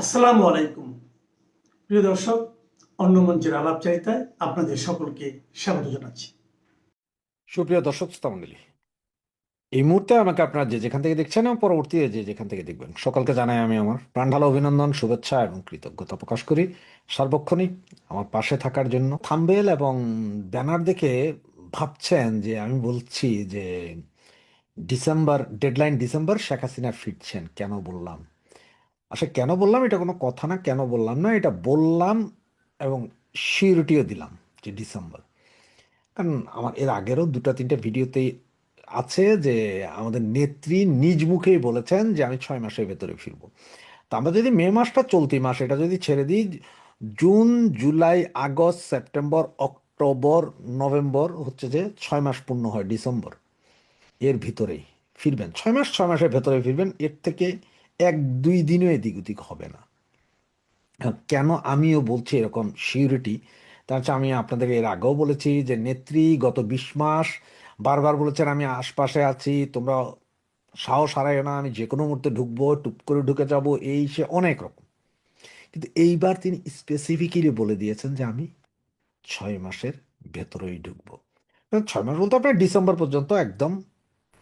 আসসালামু আলাইকুম প্রিয় দর্শক, অন্য মঞ্চের আলাপচারিতায় আপনাদের সকলকে স্বাগত জানাচ্ছি। সুপ্রিয় দর্শক শ্রোতা মণ্ডলী, এই মুহূর্তে আমাকে আপনারা যে যেখান থেকে দেখছেন এবং পরবর্তীতে যে যেখান থেকে দেখবেন সকলকে জানাই আমি আমার প্রাণ ঢালা অভিনন্দন, শুভেচ্ছা এবং কৃতজ্ঞতা প্রকাশ করি সার্বক্ষণিক আমার পাশে থাকার জন্য। থাম্বনেল এবং ব্যানার দেখে ভাবছেন যে আমি বলছি যে December deadline, December, Sheikh Hasina ফিরছেন। কেন বললাম? আচ্ছা, কেন বললাম এটা কোনো কথা না, কেন বললাম না এটা বললাম এবং সিউরিটিও দিলাম যে ডিসেম্বর। কারণ আমার এর আগেরও দুটো তিনটা ভিডিওতেই আছে যে আমাদের নেত্রী নিজ মুখেই বলেছেন যে আমি 6 মাসের ভেতরে ফিরবো। তা আমরা যদি মে মাসটা চলতি মাস এটা যদি ছেড়ে দিই, June, July, August, September, October, November হচ্ছে যে 6 মাস পূর্ণ হয় ডিসেম্বর, এর ভিতরেই ফিরবেন। 6 মাস, 6 মাসের ভেতরে ফিরবেন, এর থেকে 1-2 দিনও এদিক ওদিক হবে না। কেন আমিও বলছি এরকম সিউরিটি? তার হচ্ছে আমি আপনাদের এর আগেও বলেছি যে নেত্রী গত 20 মাস বারবার বলেছেন আমি আশপাশে আছি, তোমরা সাহস হারায় না, আমি যে কোনো মুহূর্তে ঢুকবো, টুপ করে ঢুকে যাব, এই সে অনেক রকম। কিন্তু এইবার তিনি স্পেসিফিক্যালি বলে দিয়েছেন যে আমি 6 মাসের ভেতরেই ঢুকবো। 6 মাস বলতে আপনার ডিসেম্বর পর্যন্ত একদম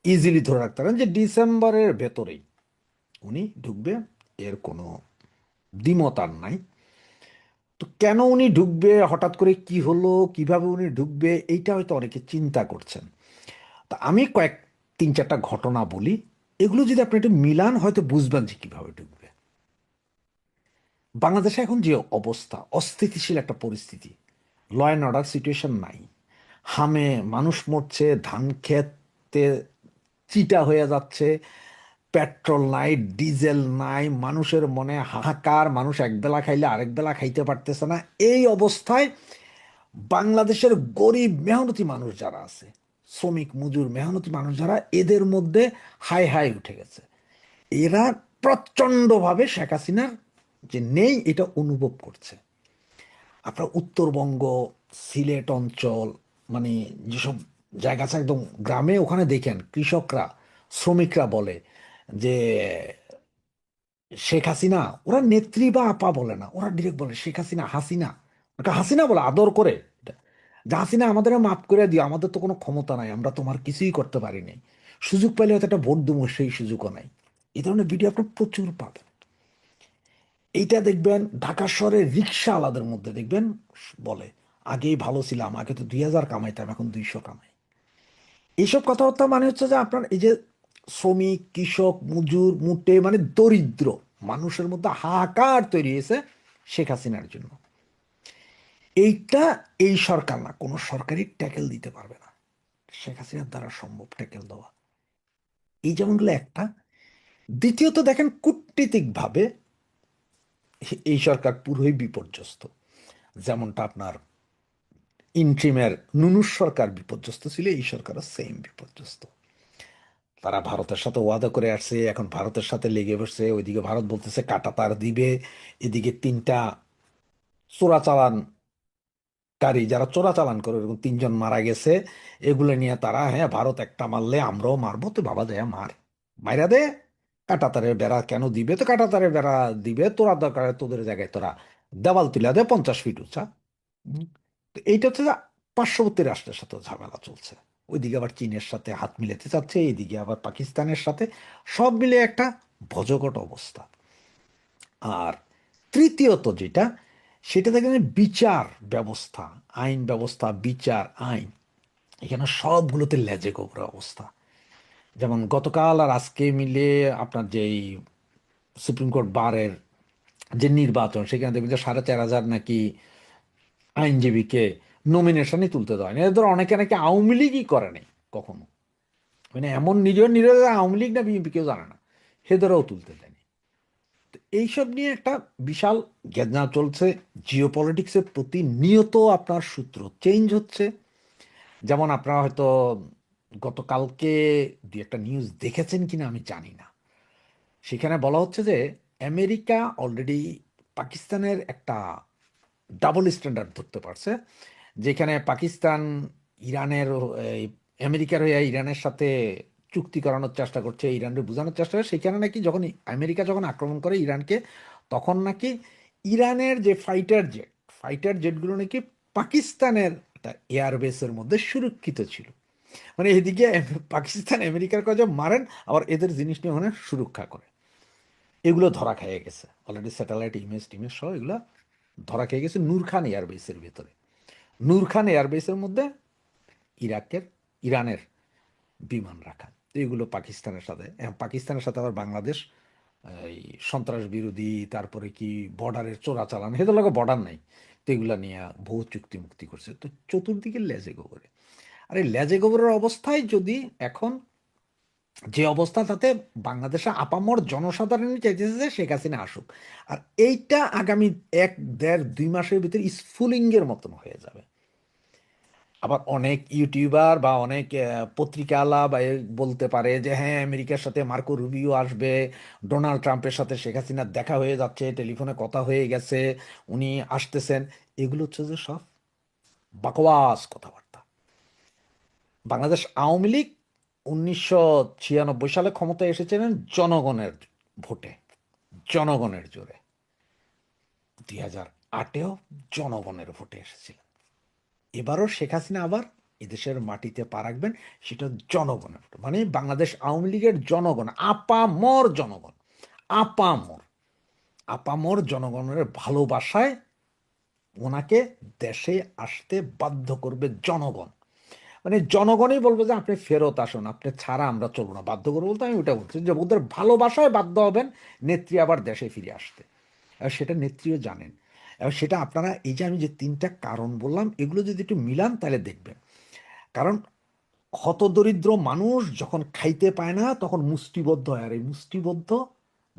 ইজিলি ধরে রাখতে পারেন যে ডিসেম্বরের ভেতরেই উনি ঢুকবে, এর কোনো দ্বিমত আর নাই। তো কেন উনি ঢুকবে, হঠাৎ করে কি হলো, কিভাবে উনি ঢুকবে, এইটা হয়তো অনেকে চিন্তা করছেন। তা আমি কয়েক 3-4টা ঘটনা বলি, এগুলো যদি আপনি একটু মিলান হয়তো বুঝবেন যে কিভাবে ঢুকবে। বাংলাদেশে এখন যে অবস্থা, অস্থিতিশীল একটা পরিস্থিতি, ল অ্যান্ড অর্ডার সিচুয়েশন নাই। হামে মানুষ মরছে, ধান খেতে চিটা হয়ে যাচ্ছে, পেট্রোল নাই, ডিজেল নাই, মানুষের মনে হাহাকার, মানুষ একবেলা খাইলে আরেক বেলা খাইতে পারতেছে না। এই অবস্থায় বাংলাদেশের গরিব মেহনতি মানুষ যারা আছে, শ্রমিক মজুর মেহনতি মানুষ যারা, এদের মধ্যে হাই হাই উঠে গেছে। এরা প্রচণ্ডভাবে শেখ হাসিনার যে নেই এটা অনুভব করছে। আপনার উত্তরবঙ্গ, সিলেট অঞ্চল, মানে যেসব জায়গা আছে একদম গ্রামে, ওখানে দেখেন কৃষকরা, শ্রমিকরা বলে যে শেখ হাসিনা, ওরা নেত্রী বা আপা বলে না, ওরা ডিরেক্ট বলে শেখ হাসিনা, হাসিনা, ওটা হাসিনা বলে আদর করে, যে হাসিনা আমাদের মাফ করে দিও, আমাদের তো কোনো ক্ষমতা নাই, আমরা তোমার কিছুই করতে পারি নাই, সুযোগ পাইলে হয়তো একটা ভোট দেবো, সেই সুযোগও নাই। এই ধরনের ভিডিও আপনার প্রচুর পাবেন। এইটা দেখবেন ঢাকা শহরের রিক্সাওয়ালাদের মধ্যে দেখবেন বলে আগেই ভালো ছিলাম, আগে তো 2000 কামাইতাম, এখন 200 কামাই। এইসব কথাবার্তা মানে হচ্ছে যে আপনার এই যে শ্রমিক, কৃষক, মজুর, মুটে, মানে দরিদ্র মানুষের মধ্যে হাহাকার তৈরি হয়েছে শেখ হাসিনার জন্য। এইটা এই সরকার না, কোনো সরকারই ট্যাকেল দিতে পারবে না। শেখ হাসিনার দ্বারা সম্ভব ট্যাকেল দেওয়া। এই যেমনগুলো একটা। দ্বিতীয়ত দেখেন কূটনীতিক ভাবে এই সরকার পুরোই বিপর্যস্ত। যেমনটা আপনার ইন্ট্রিমের নুনুর সরকার বিপর্যস্ত ছিল, এই সরকারও সেম বিপর্যস্ত। তারা ভারতের সাথে ওয়াদা করে আসছে, এখন ভারতের সাথে লেগে বসছে। ওইদিকে ভারত বলতেছে কাঁটাতার দিবে, এদিকে 3টা চোরাচালানকারী, যারা চোরাচালান করে, এরকম 3জন মারা গেছে। এগুলো নিয়ে তারা, হ্যাঁ ভারত একটা মারলে আমরাও মারবো, তো বাবা দেয়া মার, মাইরা দে, কাঁটাতারের বেড়া কেন দিবে, তো কাঁটাতারের বেড়া দিবে, তোরা দরকার তোদের জায়গায় তোরা দেওয়াল তুলে দে 50 ফিট উঁচা। তো এইটা হচ্ছে যে পার্শ্ববর্তী রাষ্ট্রের সাথে ঝামেলা চলছে। ওইদিকে আবার চীনের সাথে হাত মিলাতে চাচ্ছে, এইদিকে আবার পাকিস্তানের সাথে, সব মিলে একটা ভজঘট অবস্থা। আর তৃতীয়ত যেটা, সেটা দেখেন বিচার ব্যবস্থা, আইন ব্যবস্থা, বিচার, আইন, এখানে সবগুলোতে লেজে গোবরা অবস্থা। যেমন গতকাল আর আজকে মিলে আপনার যেই সুপ্রিম কোর্ট বারের যে নির্বাচন, সেখানে দেখবেন যে 4500 নাকি আইনজীবীকে নমিনেশনই তুলতে দেওয়া হয়নি। এদের ধর অনেকে নাকি আওয়ামী লীগই করে নাই কখনো, মানে এমন নিজের নিজের আওয়ামী লীগ না বিএনপি কেউ জানে না, হেদেরও তুলতে দেয়নি। তো এইসব নিয়ে একটা বিশাল গেজনা চলছে। জিও পলিটিক্সের প্রতিনিয়ত আপনার সূত্র চেঞ্জ হচ্ছে। যেমন আপনারা হয়তো গতকালকে দুই একটা নিউজ দেখেছেন কিনা আমি জানি না, সেখানে বলা হচ্ছে যে আমেরিকা অলরেডি পাকিস্তানের একটা ডাবল স্ট্যান্ডার্ড ধরতে পারছে, যেখানে পাকিস্তান ইরানের এই আমেরিকার হয়ে ইরানের সাথে চুক্তি করানোর চেষ্টা করছে, ইরানকে বোঝানোর চেষ্টা করে। সেখানে নাকি যখন আমেরিকা যখন আক্রমণ করে ইরানকে, তখন নাকি ইরানের যে ফাইটার জেটগুলো নাকি পাকিস্তানের একটা এয়ারবেসের মধ্যে সুরক্ষিত ছিল। মানে এদিকে পাকিস্তান আমেরিকার কাছে মারেন, আবার এদের জিনিস নিয়ে ওখানে সুরক্ষা করে। এগুলো ধরা খেয়ে গেছে অলরেডি, স্যাটেলাইট ইমেজ টিমেজ সহ এগুলো ধরা খেয়ে গেছে নূর খান এয়ারবেসের ভেতরে। নূর খান এয়ারবেসের মধ্যে ইরানের বিমান রাখা। তো এগুলো পাকিস্তানের সাথে আবার বাংলাদেশ এই সন্ত্রাস বিরোধী, তারপরে কি বর্ডারের চোরাচালান, হেদের লোক বর্ডার নাই, তো এগুলা নিয়ে বহু চুক্তি মুক্তি করছে। তো চতুর্দিকে লেজে গোবরে। আর এই লেজে গোবরের অবস্থায় যদি এখন যে অবস্থা, তাতে বাংলাদেশে আপামর জনসাধারণই চাইতেছে যে শেখ হাসিনা আসুক। আর এইটা আগামী 1, 1.5, 2 মাসের ভিতরে স্ফুলিঙ্গের মতন হয়ে যাবে। আবার অনেক ইউটিউবার বা অনেক পত্রিকাওয়ালা বা বলতে পারে যে হ্যাঁ, আমেরিকার সাথে মার্কো রুবিও আসবে, ডোনাল্ড ট্রাম্পের সাথে শেখ হাসিনার দেখা হয়ে যাচ্ছে, টেলিফোনে কথা হয়ে গেছে, উনি আসতেছেন। এগুলো হচ্ছে যে সব বাকওয়াস কথাবার্তা। বাংলাদেশ আওয়ামী লীগ 1996 সালে ক্ষমতায় এসেছিলেন জনগণের ভোটে, জনগণের জোরে। 2008-এও জনগণের ভোটে এসেছিলেন। এবারও শেখ হাসিনা আবার এদেশের মাটিতে পা রাখবেন, সেটা জনগণের ভোট। মানে বাংলাদেশ আওয়ামী লীগের জনগণ, আপামর জনগণ, আপামর আপামর জনগণের ভালোবাসায় ওনাকে দেশে আসতে বাধ্য করবে জনগণ। মানে জনগণই বলবে যে আপনি ফেরত আসুন, আপনি ছাড়া আমরা চলবো না, বাধ্য করবো বলতে আমি ওটা বলছি যে ওদের ভালোবাসায় বাধ্য হবেন নেত্রী আবার দেশে ফিরে আসতে। আর সেটা নেত্রীও জানেন। এবার সেটা আপনারা এই যে আমি যে 3টা কারণ বললাম, এগুলো যদি একটু মিলান তাহলে দেখবেন। কারণ হতদরিদ্র মানুষ যখন খাইতে পায় না তখন মুষ্টিবদ্ধ হয়, আর এই মুষ্টিবদ্ধ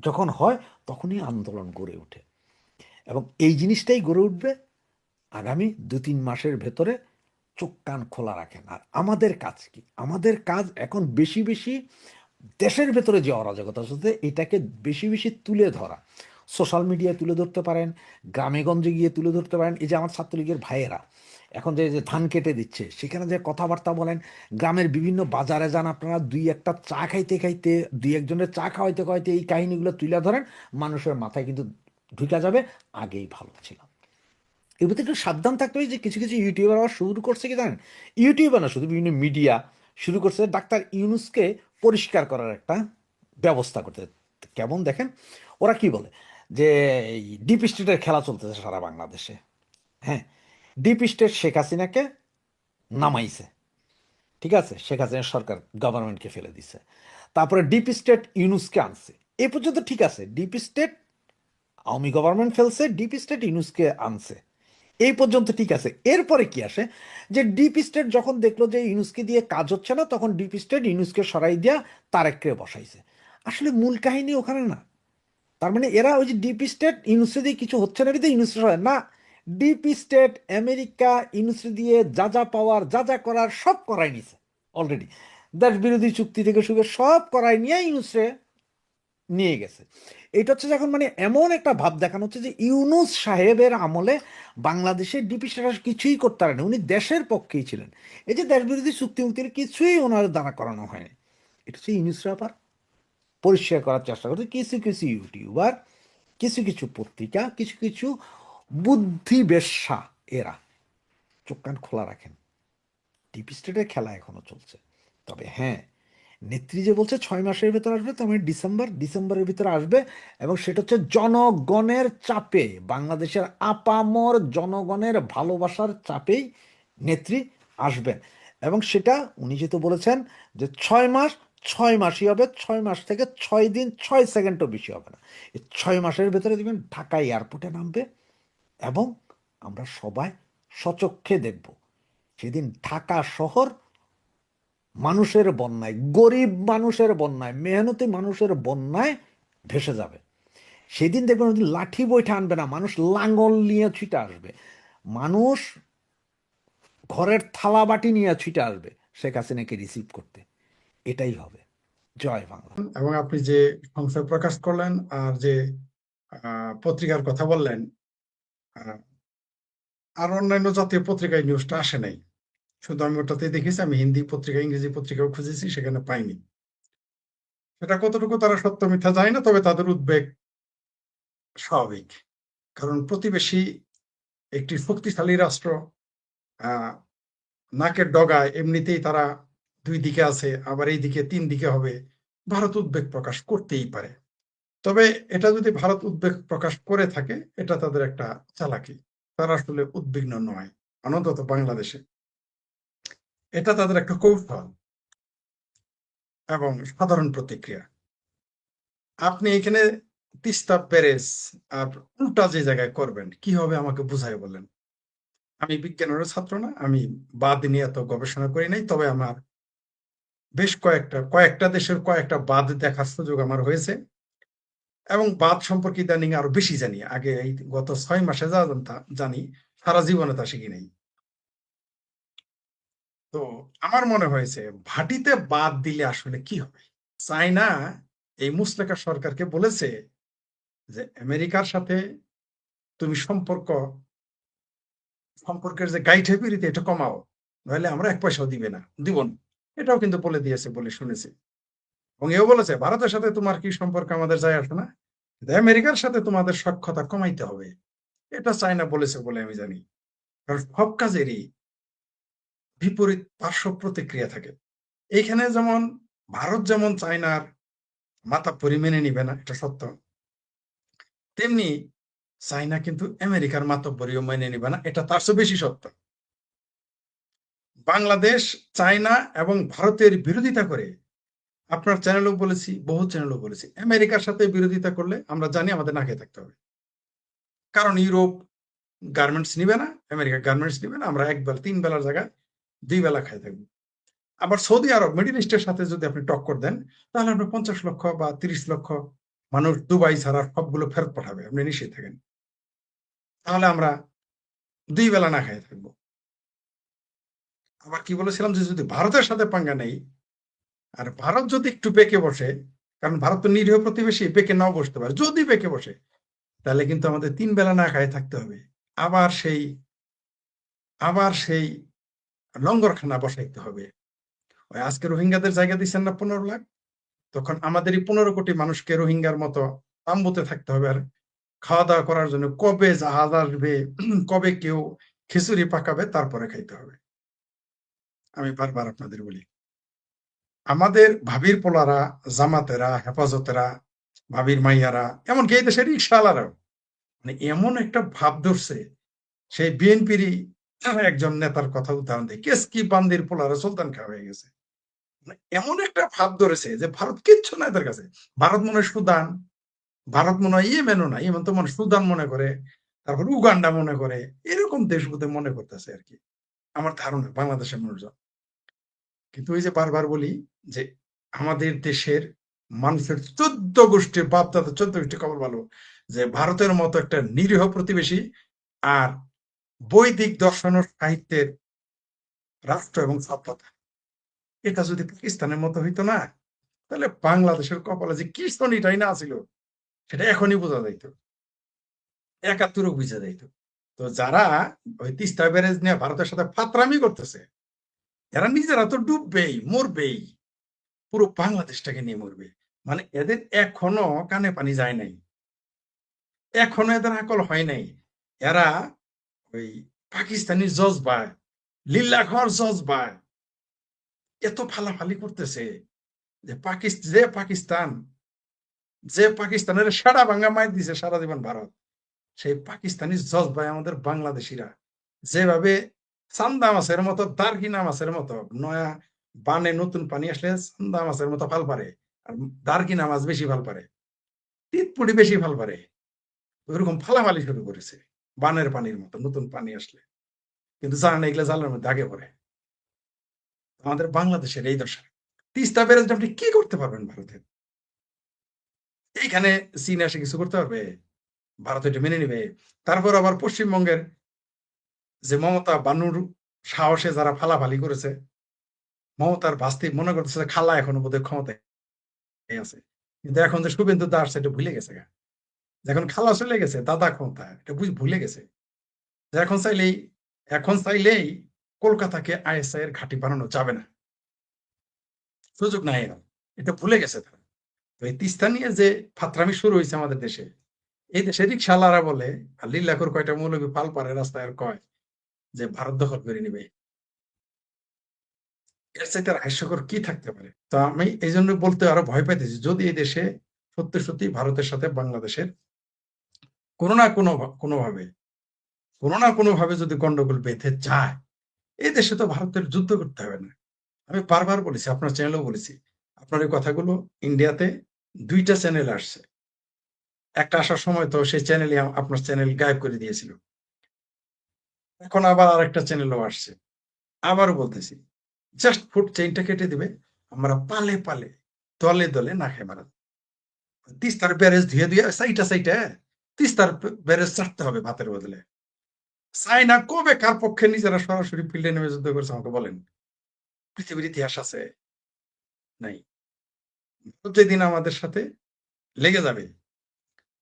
যখন হয় তখনই আন্দোলন গড়ে ওঠে। এবং এই জিনিসটাই গড়ে উঠবে আগামী 2-3 মাসের ভেতরে। চোখ কান খোলা রাখেন। আর আমাদের কাজ কি? আমাদের কাজ এখন বেশি বেশি দেশের ভেতরে যে অরাজকতা চলছে এটাকে বেশি বেশি তুলে ধরা। সোশ্যাল মিডিয়ায় তুলে ধরতে পারেন, গ্রামে গঞ্জে গিয়ে তুলে ধরতে পারেন। এই যে আমার ছাত্রলীগের ভাইয়েরা এখন যে যে ধান কেটে দিচ্ছে, সেখানে যে কথাবার্তা বলেন, গ্রামের বিভিন্ন বাজারে যান আপনারা, দুই একটা চা খাইতে খাইতে, দুই একজনের চা খাওয়াইতে খাওয়াইতে এই কাহিনীগুলো তুলে ধরেন, মানুষের মাথায় কিন্তু ঢুকে যাবে আগেই ভালো ছিলাম। এর ভিতরে একটু সাবধান থাকতে হবে। যে কিছু কিছু ইউটিউবার আবার শুরু করছে কি জানেন, ইউটিউবার না শুধু, বিভিন্ন মিডিয়া শুরু করছে ডাক্তার ইউনূসকে পরিষ্কার করার একটা ব্যবস্থা করতে। কেমন দেখেন, ওরা কি বলে যে এই ডিপ স্টেটের খেলা চলতেছে সারা বাংলাদেশে। হ্যাঁ, ডিপ স্টেট শেখ হাসিনাকে নামাইছে, ঠিক আছে, শেখ হাসিনা সরকার গভর্নমেন্টকে ফেলে দিছে। তারপরে ডিপ স্টেট ইউনূসকে আনছে। এ পর্যন্ত ঠিক আছে, ডিপ স্টেট আওয়ামী গভর্নমেন্ট ফেলছে, ডিপ স্টেট ইউনূসকে আনছে, এই পর্যন্ত ঠিক আছে। এরপরে কি আসে, যে ডিপ স্টেট যখন দেখলো যে ইউনুসকে দিয়ে কাজ হচ্ছে না, তখন ডিপ স্টেট ইউনুসকে সরাই দিয়া তারেককে বসাইছে। আসলে মূল কাহিনী ওখানে না। তার মানে এরা ওই যে ডিপ স্টেট ইউনুসে দিয়ে কিছু হচ্ছে না কিন্তু ইউনুসে সরাই না। ডিপ স্টেট আমেরিকা ইউনুসে দিয়ে যা যা পাওয়ার, যা যা করার সব করাই নিছে অলরেডি। দেশ বিরোধী চুক্তি থেকে শুরু করে সব করাই নিয়ে ইউনুসে নিয়ে গেছে। এটা হচ্ছে যখন মানে এমন একটা ভাব দেখানো হচ্ছে যে ইউনূস সাহেবের আমলে বাংলাদেশের ডিপি স্ট্যাটাস কিছুই করতে পারেনি, উনি দেশের পক্ষেই ছিলেন। এই যে দেশ বিরোধী চুক্তি মুক্তির কিছুই ওনার দ্বারা করানো হয়নি। এটা হচ্ছে ইউনূস ব্যাপার পরিষ্কার করার চেষ্টা করছে কিছু কিছু ইউটিউবার, কিছু কিছু পত্রিকা, কিছু কিছু বুদ্ধি বেশ্যা। এরা চোখ কান খোলা রাখেন, ডিপ স্টেটের খেলা এখনো চলছে। তবে হ্যাঁ, নেত্রী যে বলছে 6 মাসের ভেতর আসবে, তো আমি ডিসেম্বরের ভিতরে আসবে। এবং সেটা হচ্ছে জনগণের চাপে, বাংলাদেশের আপামর জনগণের ভালোবাসার চাপেই নেত্রী আসবেন। এবং সেটা উনি যেহেতু বলেছেন যে 6 মাস, 6 মাসই হবে, 6 মাস থেকে 6 দিন 6 সেকেন্ডও বেশি হবে না। এই 6 মাসের ভেতরে দেখবেন ঢাকা এয়ারপোর্টে নামবে। এবং আমরা সবাই সচক্ষে দেখব সেদিন ঢাকা শহর মানুষের বন্যায়, গরিব মানুষের বন্যায়, মেহনতি মানুষের বন্যায় ভেসে যাবে। সেদিন দেখবেন ওই লাঠি বৈঠা আনবে না, মানুষ লাঙ্গল নিয়ে ছুটে আসবে, মানুষ ঘরের থালা বাটি নিয়ে ছুটে আসবে শেখ হাসিনাকে রিসিভ করতে। এটাই হবে। জয় বাংলা। এবং আপনি যে সংশয় প্রকাশ করলেন আর যে পত্রিকার কথা বললেন, আহ, আর অন্যান্য জাতীয় পত্রিকায় নিউজটা আসে নাই, শুধু আমি ওটাতে দেখেছি। আমি হিন্দি পত্রিকা, ইংরেজি পত্রিকাও খুঁজেছি, সেখানে পাইনি। সেটা কতটুকু তারা সত্য মিথ্যা জানি না, তবে তাদের উদ্বেগ স্বাভাবিক। কারণ প্রতিবেশী একটি শক্তিশালী রাষ্ট্র, আহ, নাকের ডগায় এমনিতেই তারা দুই দিকে আছে, আবার এই দিকে তিন দিকে হবে, ভারত উদ্বেগ প্রকাশ করতেই পারে। তবে এটা যদি ভারত উদ্বেগ প্রকাশ করে থাকে, এটা তাদের একটা চালাকি। তারা আসলে উদ্বিগ্ন নয়, অন্তত বাংলাদেশে। এটা তাদের একটা কৌশল এবং সাধারণ প্রতিক্রিয়া। আপনি এখানে তিস্তা ব্যারেজ আর উল্টা যে জায়গায় করবেন, কি হবে আমাকে বুঝাই বলেন। আমি বিজ্ঞানেরও ছাত্র না, আমি বাঁধ নিয়ে এত গবেষণা করি নাই, তবে আমার বেশ কয়েকটা দেশের কয়েকটা বাঁধ দেখার সুযোগ আমার হয়েছে এবং বাঁধ সম্পর্কে ইদানিং আরো বেশি জানি। আগে এই গত 6 মাসে যা জানি, সারা জীবনে তা শিখি নাই। তো আমার মনে হয়েছে ভাটিতে বাদ দিলে আসলে কি হবে। চায়না এই মুসলেকা সরকারকে বলেছে যে আমেরিকার সাথে তুমি সম্পর্কের যে গাইঠে পিড়িতে এটা কমাও, নইলে আমরা 1 পয়সাও দিব না। এটাও কিন্তু বলে দিয়েছে বলে শুনেছি। এবং এও বলেছে ভারতের সাথে তোমার কি সম্পর্ক আমাদের যায় আসে না, কিন্তু আমেরিকার সাথে তোমাদের সখ্যতা কমাইতে হবে। এটা চায়না বলেছে বলে আমি জানি। কারণ সব কাজেরই বিপরীত পার্শ্ব প্রতিক্রিয়া থাকে। এইখানে যেমন ভারত যেমন চায়নার মাতাব্বরি মেনে নিবে না, এটা সত্য, তেমনি চায়না কিন্তু আমেরিকার মাতাব্বরিও মেনে নিবে না, এটা তার চেয়ে বেশি সত্য। বাংলাদেশ চায়না এবং ভারতের বিরোধিতা করে, আপনার চ্যানেলেও বলেছি, বহু চ্যানেলেও বলেছি, আমেরিকার সাথে বিরোধিতা করলে আমরা জানি আমাদের না খেয়ে থাকতে হবে। কারণ ইউরোপ গার্মেন্টস নিবে না, আমেরিকা গার্মেন্টস নিবে না, আমরা 1 বেলা 3 বেলার জায়গায় 2 বেলা খাই থাকবো। আবার সৌদি আরব, মিডিল ইস্টের সাথে যদি আপনি টক্কর দেন, তাহলে আপনি 50 লক্ষ বা 30 লক্ষ মানুষ দুবাই ছাড়া সবগুলো ফেরত পাঠাবে, আপনি নিশ্চিত থাকেন। তাহলে আমরা 2 বেলা না খাই থাকবো। আবার কি বলেছিলাম যে যদি ভারতের সাথে পাঙ্গা নেই, আর ভারত যদি একটু বেঁকে বসে, কারণ ভারত তো নিরীহ প্রতিবেশী, বেঁকে নাও বসতে পারে, যদি বেঁকে বসে তাহলে কিন্তু আমাদের 3 বেলা না খাই থাকতে হবে। আবার সেই লঙ্গরখানা বসাইতে হবে। ওই আজকে রোহিঙ্গাদের জায়গা দিচ্ছেন না 15 লাখ, তখন আমাদের এই 15 কোটি মানুষকে রোহিঙ্গার মতো তাম্বুতে থাকতে হবে, আর খাওয়া দাওয়া করার জন্য কবে জাহাজ আসবে, কবে কেউ খিচুড়ি পাকাবে, তারপরে খাইতে হবে। আমি বারবার আপনাদের বলি, আমাদের ভাবির পোলারা, জামাতেরা, হেফাজতেরা, ভাবির মাইয়ারা, এমনকি এই দেশের রিক্সাওয়ালারাও মানে এমন একটা ভাব ধরছে, সেই বিএনপিরই একজন নেতার কথা উদাহরণ দেয়, কেসকি বান্দির পোলারা সুলতান খা হয়ে গেছে। মানে এমন একটা ভাব ধরেছে যে ভারত কিচ্ছু না এদের কাছে। ভারত মনে হয় সুদান, ভারত মনে হয় ইয়েমেনও না, ইয়েমেন তো মনে সুদান মনে করে, তারপর উগান্ডা মনে করে, এরকম দেশ বোধহয় মনে করতেছে আর কি, আমার ধারণা বাংলাদেশের মানুষজন। কিন্তু ওই যে বারবার বলি যে আমাদের দেশের মানুষের 14 গোষ্ঠীর বাপ দাদা, 14 গোষ্ঠী খবর ভালো যে ভারতের মতো একটা নিরীহ প্রতিবেশী আর বৈদিক দর্শন ও সাহিত্যের রাষ্ট্র এবং সভ্যতা, এটা যদি পাকিস্তানের মতো হইতো না, তাহলে বাংলাদেশের কপালে যে কি শনিটাই না ছিল, সেটা এখনই বোঝা যাইত, 71 বুঝা যাইত। তো যারা ওই তিস্তা ব্যারেজ নিয়ে ভারতের সাথে ফাতরামি করতেছে, এরা নিজেরা তো ডুববেই, মরবেই, পুরো বাংলাদেশটাকে নিয়ে মরবে। মানে এদের এখনো কানে পানি যায় নাই, এখনো এদের আকল হয় নাই। এরা ওই পাকিস্তানি জজবায়, লিল্লাখর জজবায় এত ফালাফালি করতেছে যে পাকিস্তানের সারা ভাঙ্গা মাইর দিছে সারা জীবন ভারত, সেই পাকিস্তানি জজবায় আমাদের বাংলাদেশিরা যেভাবে চান্দা মাছের মতো, দারকিনা মাছের মতো, নয়া বানে নতুন পানি আসলে চান্দা মাছের মতো ফাল পারে, আর দারকিনা মাছ বেশি ফাল পারে, টিটপুটি বেশি ফাল পারে, ওইরকম ফালাফালি শুরু করেছে বানের পানির মতো নতুন পানি আসলে। কিন্তু জানে না এগুলো জালের মধ্যে আগে পড়ে। আমাদের বাংলাদেশের এই দশা। তিস্তা ব্যারেজ আপনি কি করতে পারবেন ভারতের? এইখানে চীন এসে কিছু করতে পারবে? ভারত এটা মেনে নিবে? তারপর আবার পশ্চিমবঙ্গের যে মমতা বানুর সাহসে যারা ফালাফালি করেছে, মমতার ভাস্তি মনে করতেছে যে খালা এখনো বোধহয় ক্ষমতায় আছে, কিন্তু এখন যে শুভেন্দু দাস এটা ভুলে গেছে। এখন খালা চলে গেছে, দাদা ক্ষমতা এটা ভুলে গেছে। যে এখন চাইলেই কলকাতাকে আইএসআই এর ঘাঁটি বানানো যাবে না, সুযোগ নাই এর, এটা ভুলে গেছে তারা। তো এই তিস্তা নিয়ে যে ফাতরামি শুরু হয়েছে আমাদের দেশে, এই দেশে রিক্সাওয়ালারা বলে, আর লিল্লাখোর কয়টা মৌলবী পাল পারে রাস্তায় আর কয় যে ভারত দখল করে নিবে। এর চাইতে আর হাস্যকর কি থাকতে পারে? তো আমি এই জন্য বলতে আরো ভয় পাইতেছি, যদি এই দেশে সত্যি সত্যি ভারতের সাথে বাংলাদেশের কোনো না কোনোভাবে যদি গন্ডগোল বেঁধে যায়, এই দেশে তো ভারতের যুদ্ধ করতে হবে না। আমি বারবার বলেছি, আপনার চ্যানেলেও বলেছি, আপনার এই কথাগুলো ইন্ডিয়াতে 2টা চ্যানেল আসছে। একটা আসার সময় তো সেই চ্যানেলই আপনার চ্যানেল গায়েব করে দিয়েছিল। এখন আবার আরেকটা চ্যানেলও আসছে। আবারও বলতেছি, জাস্ট ফুড চেইনটা কেটে দিবে, আমরা পালে পালে দলে দলে না খেয়ে মারা। তিস্তার ব্যারেজ ধুয়ে ধুয়ে সাইটা তিস্তার ব্যারেজ চাটতে হবে ভাতের বদলে। চায়না কবে কার পক্ষে নিজেরা সরাসরি ফিল্ডে নেমে যুদ্ধ করছে আমাকে বলেন? পৃথিবীর ইতিহাস আছে? নাই। যেদিন আমাদের সাথে লেগে যাবে,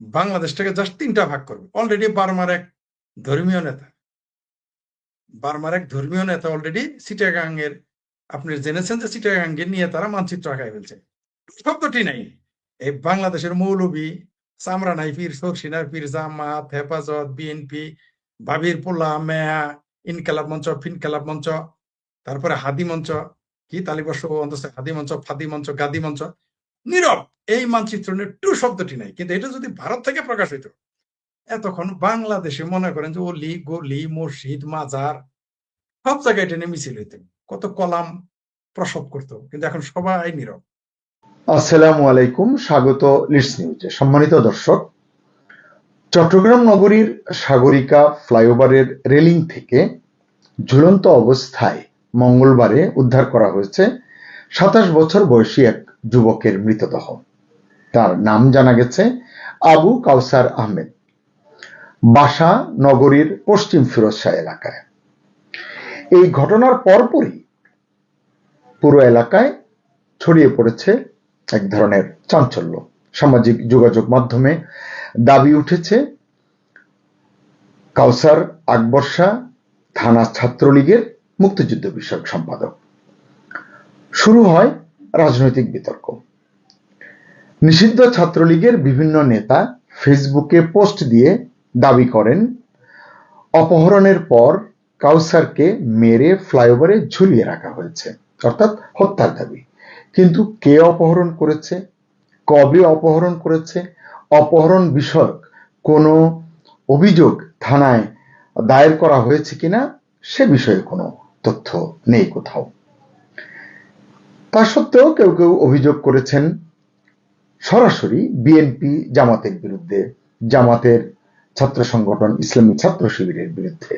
বাংলাদেশটাকে জাস্ট 3টা ভাগ করবে। অলরেডি বার্মার এক ধর্মীয় নেতা অলরেডি চিটাগাং এর, আপনি জেনেছেন যে চিটাগাংকে নিয়ে তারা মানচিত্র আঁকায় ফেলছে। শব্দটি নাই। এই বাংলাদেশের মৌলবী, চামড়া নাই পীর, সরসিনার পীর, জামাত, হেফাজত, বিএনপি, বাবির পোলা, মেয়া, ইনকালাব মঞ্চ, ফিনকালাব মঞ্চ, তারপরে হাদি মঞ্চ, কি তালিবর্ষ অন্তত হাদি মঞ্চ, ফাদি মঞ্চ, গাদি মঞ্চ, নীরব। এই মানচিত্র নিয়ে টু শব্দটি নাই। কিন্তু এটা যদি ভারত থেকে প্রকাশ হইতো, এতক্ষণ বাংলাদেশে মনে করেন যে অলি গলি মসজিদ মাজার সব জায়গায় টেনে মিছিল হইতো, কত কলাম প্রসব করতো। কিন্তু এখন সবাই নীরব। আসসালামু আলাইকুম, স্বাগত লিডস নিউজে। সম্মানিত দর্শক, চট্টগ্রাম নগরীর সাগরিকা ফ্লাইওভারের রেলিং থেকে ঝুলন্ত অবস্থায় মঙ্গলবারে উদ্ধার করা হয়েছে 27 বছর বয়সী এক যুবকের মৃতদেহ। তার নাম জানা গেছে আবু কাউসার আহমেদ, বাসা নগরীর পশ্চিম ফিরোজশাহ এলাকায়। এই ঘটনার পরপরই পুরো এলাকায় ছড়িয়ে পড়েছে এক ধরনের চাঞ্চল্য। সামাজিক যোগাযোগ মাধ্যমে দাবি উঠেছে কাউসার আকবর শাহ থানা ছাত্রলীগের মুক্তিযুদ্ধ বিষয়ক সম্পাদক। শুরু হয় রাজনৈতিক বিতর্ক। নিষিদ্ধ ছাত্রলীগের বিভিন্ন নেতা ফেসবুকে পোস্ট দিয়ে দাবি করেন অপহরণের পর কাউসারকে মেরে ফ্লাইওভারে ঝুলিয়ে রাখা হয়েছে, অর্থাৎ হত্যার দাবি। কিন্তু কে অপহরণ করেছে, কবে অপহরণ করেছে, অপহরণ বিষয়ক কোনো অভিযোগ থানায় দায়ের করা হয়েছে কিনা সে বিষয়ে কোনো তথ্য নেই কোথাও। তা সত্ত্বেও কেউ কেউ অভিযোগ করেছেন সরাসরি বিএনপি জামাতের বিরুদ্ধে, জামাতের ছাত্র সংগঠন ইসলামী ছাত্র শিবিরের বিরুদ্ধে।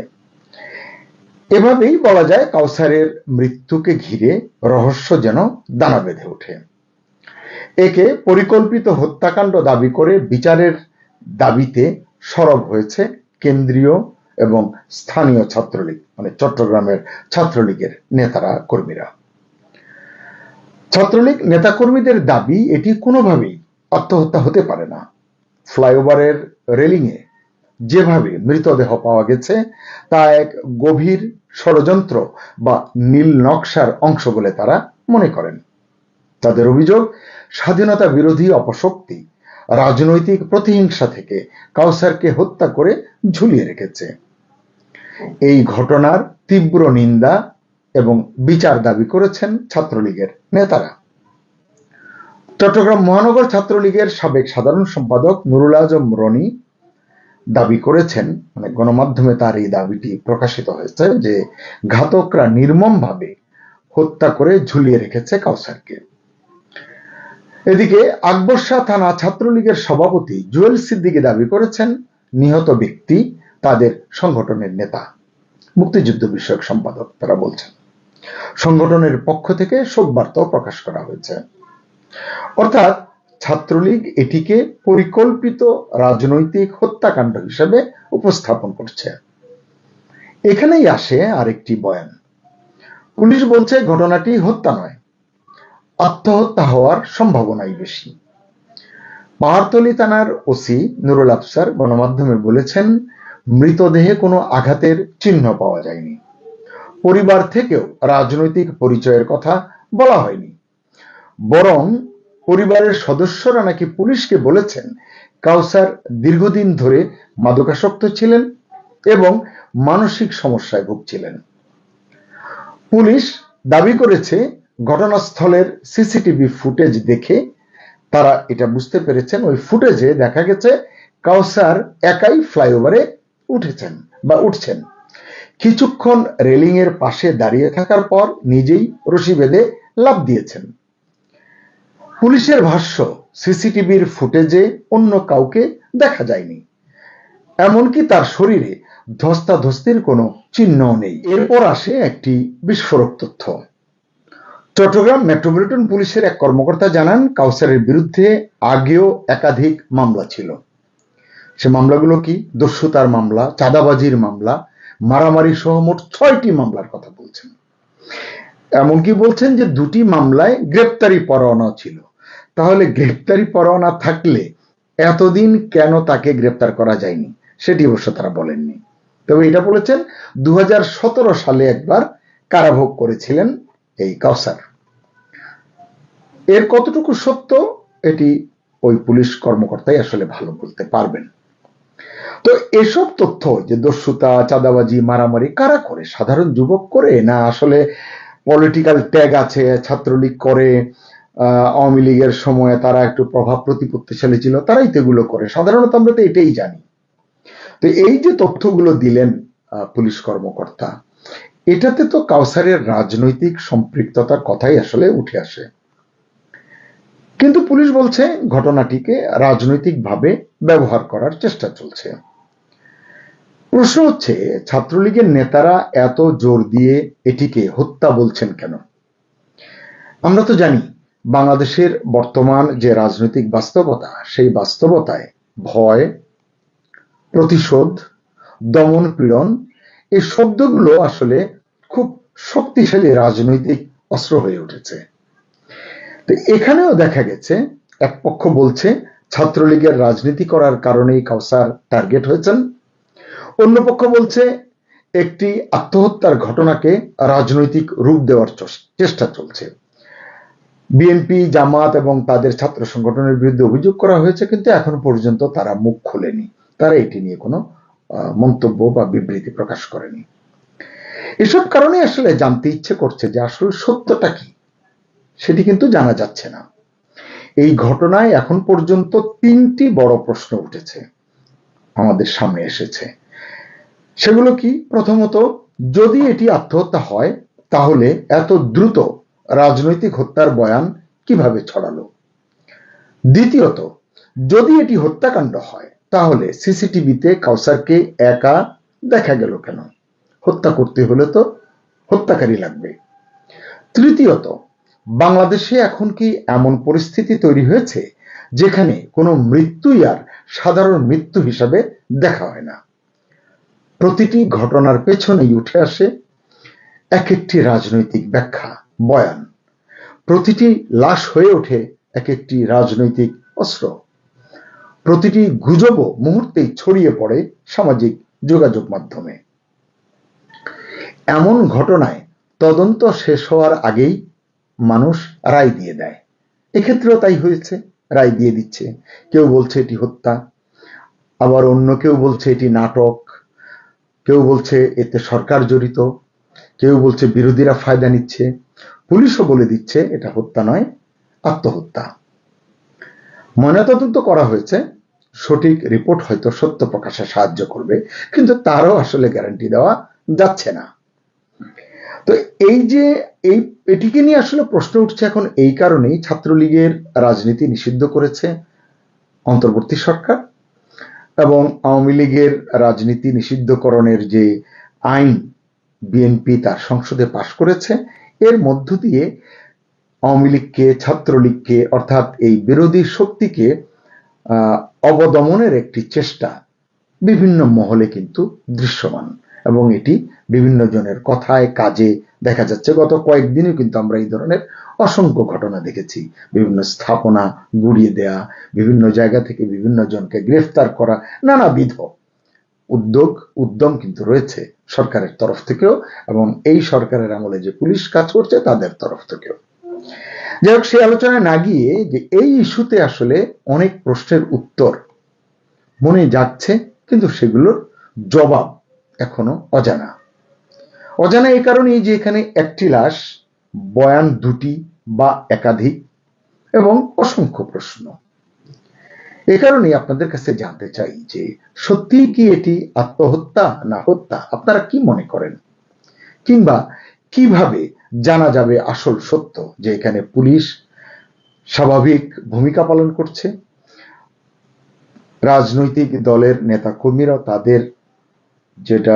এভাবেই বলা যায় কাউসারের মৃত্যুকে ঘিরে রহস্য যেন দানা বেঁধে ওঠে। একে পরিকল্পিত হত্যাকাণ্ড দাবি করে বিচারের দাবিতে সরব হয়েছে কেন্দ্রীয় এবং স্থানীয় ছাত্রলীগ, মানে চট্টগ্রামের ছাত্রলীগের নেতারা কর্মীরা। ছাত্রলীগ নেতাকর্মীদের দাবি এটি কোনোভাবেই আত্মহত্যা হতে পারে না। ফ্লাইওভারের রেলিংয়ে যেভাবে মৃতদেহ পাওয়া গেছে তা এক গভীর ষড়যন্ত্র বা নীল নকশার অংশ বলে তারা মনে করেন। তাদের অভিযোগ, স্বাধীনতা বিরোধী অপশক্তি রাজনৈতিক প্রতিহিংসা থেকে কাউসারকে হত্যা করে ঝুলিয়ে রেখেছে। এই ঘটনার তীব্র নিন্দা এবং বিচার দাবি করেছেন ছাত্রলীগের নেতারা। চট্টগ্রাম মহানগর ছাত্রলীগের সাবেক সাধারণ সম্পাদক নুরুল আজম রনি দাবি করেছেন, মানে গণমাধ্যমে তার এই দাবিটি প্রকাশিত হয়েছে, যে ঘাতকরা নির্মমভাবে হত্যা করে ঝুলিয়ে রেখেছে কাউসারকে। এদিকে আকবর শাহ থানা ছাত্রলীগের সভাপতি জুয়েল সিদ্দিকী দাবি করেছেন নিহত ব্যক্তি তাদের সংগঠনের নেতা, মুক্তিযুদ্ধ বিষয়ক সম্পাদক। তারা বলছেন সংগঠনের পক্ষ থেকে শোক বার্তাও প্রকাশ করা হয়েছে। অর্থাৎ ছাত্রলীগ এটিকে পরিকল্পিত রাজনৈতিক হত্যাকাণ্ড হিসেবে উপস্থাপন করছে। এখানেই আসে আরেকটি বয়ান। পুলিশ বলছে ঘটনাটি হত্যা নয়, আত্মহত্যা হওয়ার সম্ভাবনাই বেশি। পাহাড়তলী থানার ওসি নুরুল আফসার গণমাধ্যমে বলেছেন মৃতদেহে কোনো আঘাতের চিহ্ন পাওয়া যায়নি। পরিবার থেকেও রাজনৈতিক পরিচয়ের কথা বলা হয়নি, বরং পরিবারের সদস্যরা নাকি পুলিশকে বলেছেন কাউসার দীর্ঘদিন ধরে মাদকাসক্ত ছিলেন এবং মানসিক সমস্যায় ভুগছিলেন। পুলিশ দাবি করেছে ঘটনাস্থলের সিসিটিভি ফুটেজ দেখে তারা এটা বুঝতে পেরেছেন, ওই ফুটেজে দেখা গেছে কাউসার একাই ফ্লাইওভারে উঠছেন। কিছুক্ষণ রেলিং এর পাশে দাঁড়িয়ে থাকার পর নিজেই রশি বেঁধে লাফ দিয়েছেন। পুলিশের ভাষ্য, সিসিটিভির ফুটেজে অন্য কাউকে দেখা যায়নি, এমনকি তার শরীরে ধস্তাধস্তির কোনো চিহ্নও নেই। এরপর আসে একটি বিস্ফোরক তথ্য। চট্টগ্রাম মেট্রোপলিটন পুলিশের এক কর্মকর্তা জানান, কাউসারের বিরুদ্ধে আগেও একাধিক মামলা ছিল। সে মামলাগুলো কি? দস্যুতার মামলা, চাঁদাবাজির মামলা, মারামারি সহ মোট 6টি মামলার কথা বলছেন। এমনকি বলছেন যে 2টি মামলায় গ্রেপ্তারি পরোয়ানা ছিল। তাহলে গ্রেপ্তারি পরোয়ানা থাকলে এতদিন কেন তাকে গ্রেপ্তার করা যায়নি সেটি অবশ্য তারা বলেননি। তবে এটা বলেছেন 2017 সালে একবার কারাভোগ করেছিলেন এই কাউসার। এর কতটুকু সত্য এটি ওই পুলিশ কর্মকর্তাই আসলে ভালো বলতে পারবেন। তো এসব তথ্য যে দস্যুতা, চাঁদাবাজি, মারামারি কারা করে? সাধারণ যুবক করে, না আসলে পলিটিক্যাল ট্যাগ আছে, ছাত্রলীগ করে, আওয়ামী লীগের সময়ে তারা একটু প্রভাব প্রতিপত্তিশালী ছিল, তারাই তো এগুলো করে। সাধারণত আমরা তো এটাই জানি। তো এই যে তথ্যগুলো দিলেন পুলিশ কর্মকর্তা, এটাতে তো কাউসারের রাজনৈতিক সম্পৃক্ততার কথাই আসলে উঠে আসে। কিন্তু পুলিশ বলছে ঘটনাটিকে রাজনৈতিকভাবে ব্যবহার করার চেষ্টা চলছে। প্রশ্ন হচ্ছে, ছাত্রলীগের নেতারা এত জোর দিয়ে এটিকে হত্যা বলছেন কেন? আমরা তো জানি বাংলাদেশের বর্তমান যে রাজনৈতিক বাস্তবতা, সেই বাস্তবতায় ভয়, প্রতিশোধ, দমন পীড়ন এই শব্দগুলো আসলে খুব শক্তিশালী রাজনৈতিক অস্ত্র হয়ে উঠেছে। তো এখানেও দেখা গেছে এক পক্ষ বলছে ছাত্রলীগের রাজনীতি করার কারণেই কাউসার টার্গেট হয়েছেন, অন্য পক্ষ বলছে একটি আত্মহত্যার ঘটনাকে রাজনৈতিক রূপ দেওয়ার চেষ্টা চলছে। বিএনপি, জামাত এবং তাদের ছাত্র সংগঠনের বিরুদ্ধে অভিযোগ করা হয়েছে, কিন্তু এখনো পর্যন্ত তারা মুখ খোলেনি, তারা এটি নিয়ে কোনো মন্তব্য বা বিবৃতি প্রকাশ করেনি। এসব কারণে আসলে জানতে ইচ্ছে করছে যে আসলে সত্যটা কি, সেটি কিন্তু জানা যাচ্ছে না। এই ঘটনায় এখন পর্যন্ত 3টি বড় প্রশ্ন উঠেছে, আমাদের সামনে এসেছে। সেগুলো কি? প্রথমত, যদি এটি আত্মহত্যা হয় তাহলে এত দ্রুত রাজনৈতিক হত্যার বয়ান কিভাবে ছড়ালো? দ্বিতীয়ত, যদি এটি হত্যাকাণ্ড হয় তাহলে সিসিটিভিতে কাউসারকে একা দেখা গেল কেন? হত্যা করতে হলে তো হত্যাকারী লাগবে। তৃতীয়ত, বাংলাদেশে এখন কি এমন পরিস্থিতি তৈরি হয়েছে যেখানে কোনো মৃত্যুই আর সাধারণ মৃত্যু হিসাবে দেখা হয় না? প্রতিটি ঘটনার পেছনেই উঠে আসে এক একটি রাজনৈতিক ব্যাখ্যা, বয়ান। প্রতিটি লাশ হয়ে ওঠে এক একটি রাজনৈতিক অস্ত্র। প্রতিটি গুজবও মুহূর্তেই ছড়িয়ে পড়ে সামাজিক যোগাযোগ মাধ্যমে। এমন ঘটনায় তদন্ত শেষ হওয়ার আগেই মানুষ রায় দিয়ে দেয়। এক্ষেত্রেও তাই হয়েছে, রায় দিয়ে দিচ্ছে। কেউ বলছে এটি হত্যা, আবার অন্য কেউ বলছে এটি নাটক, কেউ বলছে এতে সরকার জড়িত, কেউ বলছে বিরোধীরা ফায়দা নিচ্ছে, পুলিশও বলে দিচ্ছে এটা হত্যা নয়, আত্মহত্যা। ময়নাতদন্ত করা হয়েছে, সঠিক রিপোর্ট হয়তো সত্য প্রকাশে সাহায্য করবে, কিন্তু তারও আসলে গ্যারান্টি দেওয়া যাচ্ছে না। তো এই যে এটিকে নিয়ে আসলে প্রশ্ন উঠছে এখন এই কারণেই ছাত্রলীগের রাজনীতি নিষিদ্ধ করেছে অন্তর্বর্তী সরকার, এবং আওয়ামী লীগের রাজনীতি নিষিদ্ধকরণের যে আইন বিএনপি তার সংসদে পাশ করেছে, এর মধ্য দিয়ে আওয়ামী লীগকে, ছাত্রলীগকে অর্থাৎ এই বিরোধী শক্তিকে অবদমনের একটি চেষ্টা বিভিন্ন মহলে কিন্তু দৃশ্যমান, এবং এটি বিভিন্ন জনের কথায় কাজে দেখা যাচ্ছে। গত কয়েকদিনও কিন্তু আমরা এই ধরনের অসংখ্য ঘটনা দেখেছি। বিভিন্ন স্থাপনা গুড়িয়ে দেয়া, বিভিন্ন জায়গা থেকে বিভিন্ন জনকে গ্রেফতার করা, নানাবিধ উদ্যম কিন্তু রয়েছে সরকারের তরফ থেকেও, এবং এই সরকারের আমলে যে পুলিশ কাজ করছে তাদের তরফ থেকেও। যাই হোক, সেই আলোচনায় না গিয়ে যে এই ইস্যুতে আসলে অনেক প্রশ্নের উত্তর মনে যাচ্ছে, কিন্তু সেগুলোর জবাব এখনো অজানা। অজানা এই কারণেই যে এখানে একটি লাশ, বয়ান দুটি বা একাধিক এবং অসংখ্য প্রশ্ন। এ কারণেই আপনাদের কাছে জানতে চাই যে সত্যি কি এটি আত্মহত্যা না হত্যা, আপনারা কি মনে করেন? কিংবা কিভাবে জানা যাবে আসল সত্য যে এখানে পুলিশ স্বাভাবিক ভূমিকা পালন করছে, রাজনৈতিক দলের নেতা কর্মীরা তাদের যেটা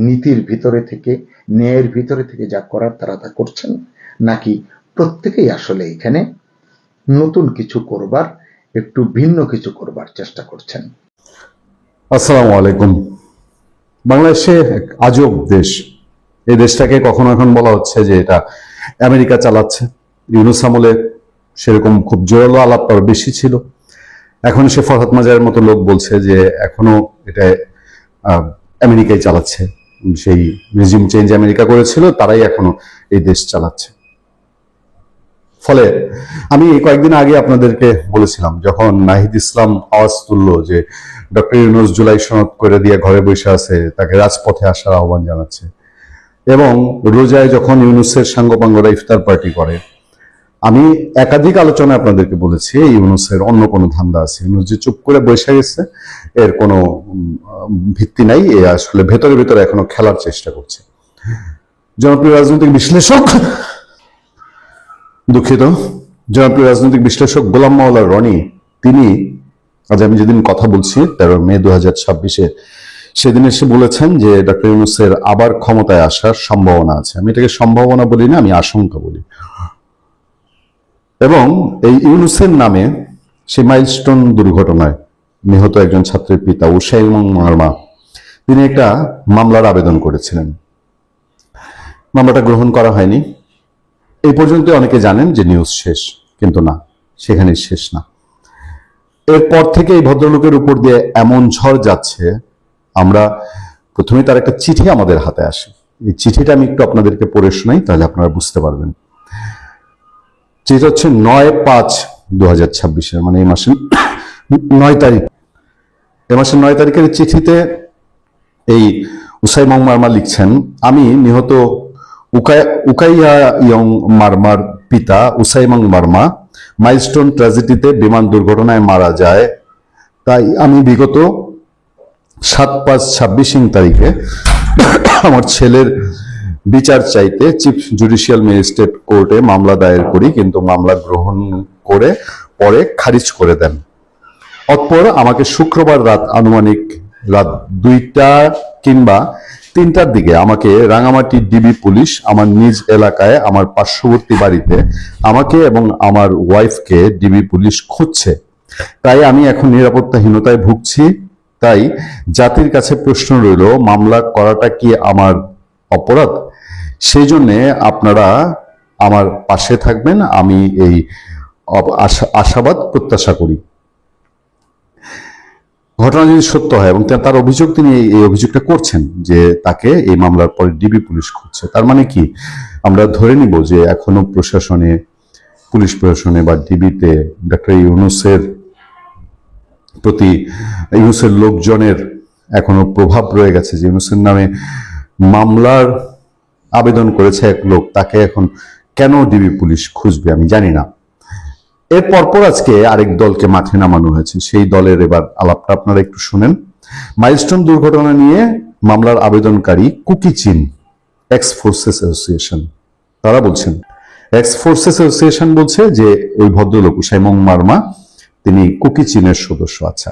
নীতির ভিতরে থেকে, ন্যায়ের ভিতরে থেকে যা করার তারা তা করছেন, নাকি প্রত্যেকেই আসলে এখানে নতুন কিছু করবার, একটু ভিন্ন কিছু করবার চেষ্টা করছেন? আসসালামু আলাইকুম। বাংলাদেশে এক আজব দেশ। এই দেশটাকে কখনো এখন বলা হচ্ছে যে এটা আমেরিকা চালাচ্ছে। ইউনূস আমলে সেরকম খুব জোরালো আলাপ আরো বেশি ছিল। এখন সে ফরহাদ মাজারের মতো লোক বলছে যে এখনো এটা আমেরিকাই চালাচ্ছে। সেই রেজিম চেঞ্জ আমেরিকা করেছিল, তারাই এখনো এই দেশ চালাচ্ছে। ফলে আমি কয়েকদিন আগে আপনাদেরকে বলেছিলাম, যখন নাহিদ ইসলাম আওয়াজ তুললো যে ডক্টর ইউনূস জুলাই সনদ করে দিয়ে ঘরে বসে আছে, তাকে রাজপথে আসার আহ্বান জানাচ্ছে, এবং রোজায় যখন ইউনূসের সাঙ্গপাঙ্গরা ইফতার পার্টি করে, আমি একাধিক আলোচনায় আপনাদেরকে বলেছি ইউনূসের অন্য কোনো ধান্দা আছে। ইউনূস যে চুপ করে বসে গেছে এর কোনো ভিত্তি নাই, এ আসলে ভেতরে ভেতরে এখনো খেলার চেষ্টা করছে। জনপ্রিয় রাজনৈতিক বিশ্লেষক জনপ্রিয় রাজনৈতিক বিশ্লেষক গোলাম মাওলা রনি, তিনি আজ আমি যেদিন কথা বলছি 13 মে 2026, সেদিন এসে বলেছেন যে ডক্টর ইউনূসের আবার ক্ষমতায় আসার সম্ভাবনা আছে। আমি এটাকে সম্ভাবনা বলি না, আমি আশঙ্কা বলি। এবং এই ইউনূসের নামে সেই মাইলস্টোন দুর্ঘটনায় নিহত একজন ছাত্রের পিতা উসাইমুন মারমা, তিনি একটা মামলার আবেদন করেছিলেন। মামলাটা গ্রহণ করা হয়নি। এই পর্যন্ত অনেকে জানেন যে নিউজ শেষ, কিন্তু না, সেখানে শেষ না। এরপর থেকে এই ভদ্রলোকের উপর দিয়ে এমন ঝড় যাচ্ছে, আমরা প্রথমে তার একটা চিঠি আমাদের হাতে আসে। এই চিঠিটা আমি একটু আপনাদেরকে পড়ে শোনাই, তাহলে আপনারা বুঝতে পারবেন। চিঠি হচ্ছে 9/5/2026, মানে এই মাসের 9 তারিখ। এই মাসের 9 তারিখের চিঠিতে এই উসাইমুন মারমা লিখছেন, আমি নিহত উকাইয়া ইয়ং মারমার পিতা উসাইমুন মারমা মাইলস্টোন ট্র্যাজেডিতে বিমান দুর্ঘটনায় মারা যায়। তাই আমি বিগত 7/5/26 তারিখে আমার ছেলের বিচার চাইতে চিফ জুডিশিয়াল ম্যাজিস্ট্রেট কোর্টে মামলা দায়ের করি, কিন্তু মামলা গ্রহণ করে পরে খারিজ করে দেন। অতঃপর আমাকে শুক্রবার রাত আনুমানিক রাত 2টা কিংবা 3টার দিকে আমাকে রাঙামাটি ডিবি পুলিশ আমার নিজ এলাকায় আমার পার্শ্ববর্তী বাড়িতে আমাকে এবং আমার ওয়াইফকে ডিবি পুলিশ খুঁজছে। তাই আমি এখন নিরাপত্তাহীনতায় ভুগছি। তাই জাতির কাছে প্রশ্ন রইল, মামলা করাটা কি আমার অপরাধ? সেই জন্য আপনারা আমার পাশে থাকবেন, আমি এই আশাবাদ প্রত্যাশা করি। ঘটনা যদি সত্য হয় এবং তার অভিযোগ, তিনি এই অভিযোগটা করছেন যে তাকে এই মামলার পরে ডিবি পুলিশ খুঁজছে, তার মানে কি আমরা ধরে নিব যে এখনো প্রশাসনে, পুলিশ প্রশাসনে বা ডিবিতে ডক্টর ইউনূসের প্রতি, ইউনূসের লোকজনের এখনো প্রভাব রয়ে গেছে, যে ইউনূসের নামে মামলার আবেদন করেছে এক লোক, তাকে এখন কেন ডিবি পুলিশ খুঁজবে আমি জানি না। এর পরপর আজকে আরেক দলকে মাঠে নামানো হয়েছে। সেই দলের এবার আলাপটা আপনারা একটু শুনেন। মাইলস্টোন দুর্ঘটনা নিয়ে মামলার আবেদনকারী কুকি চীন এক্স ফোর্সেস অ্যাসোসিয়েশন, তারা বলছেন, এক্স ফোর্সেস অ্যাসোসিয়েশন বলছে যে ওই ভদ্রলোক উসাইমুন মারমা তিনি কুকি চীনের সদস্য। আচ্ছা,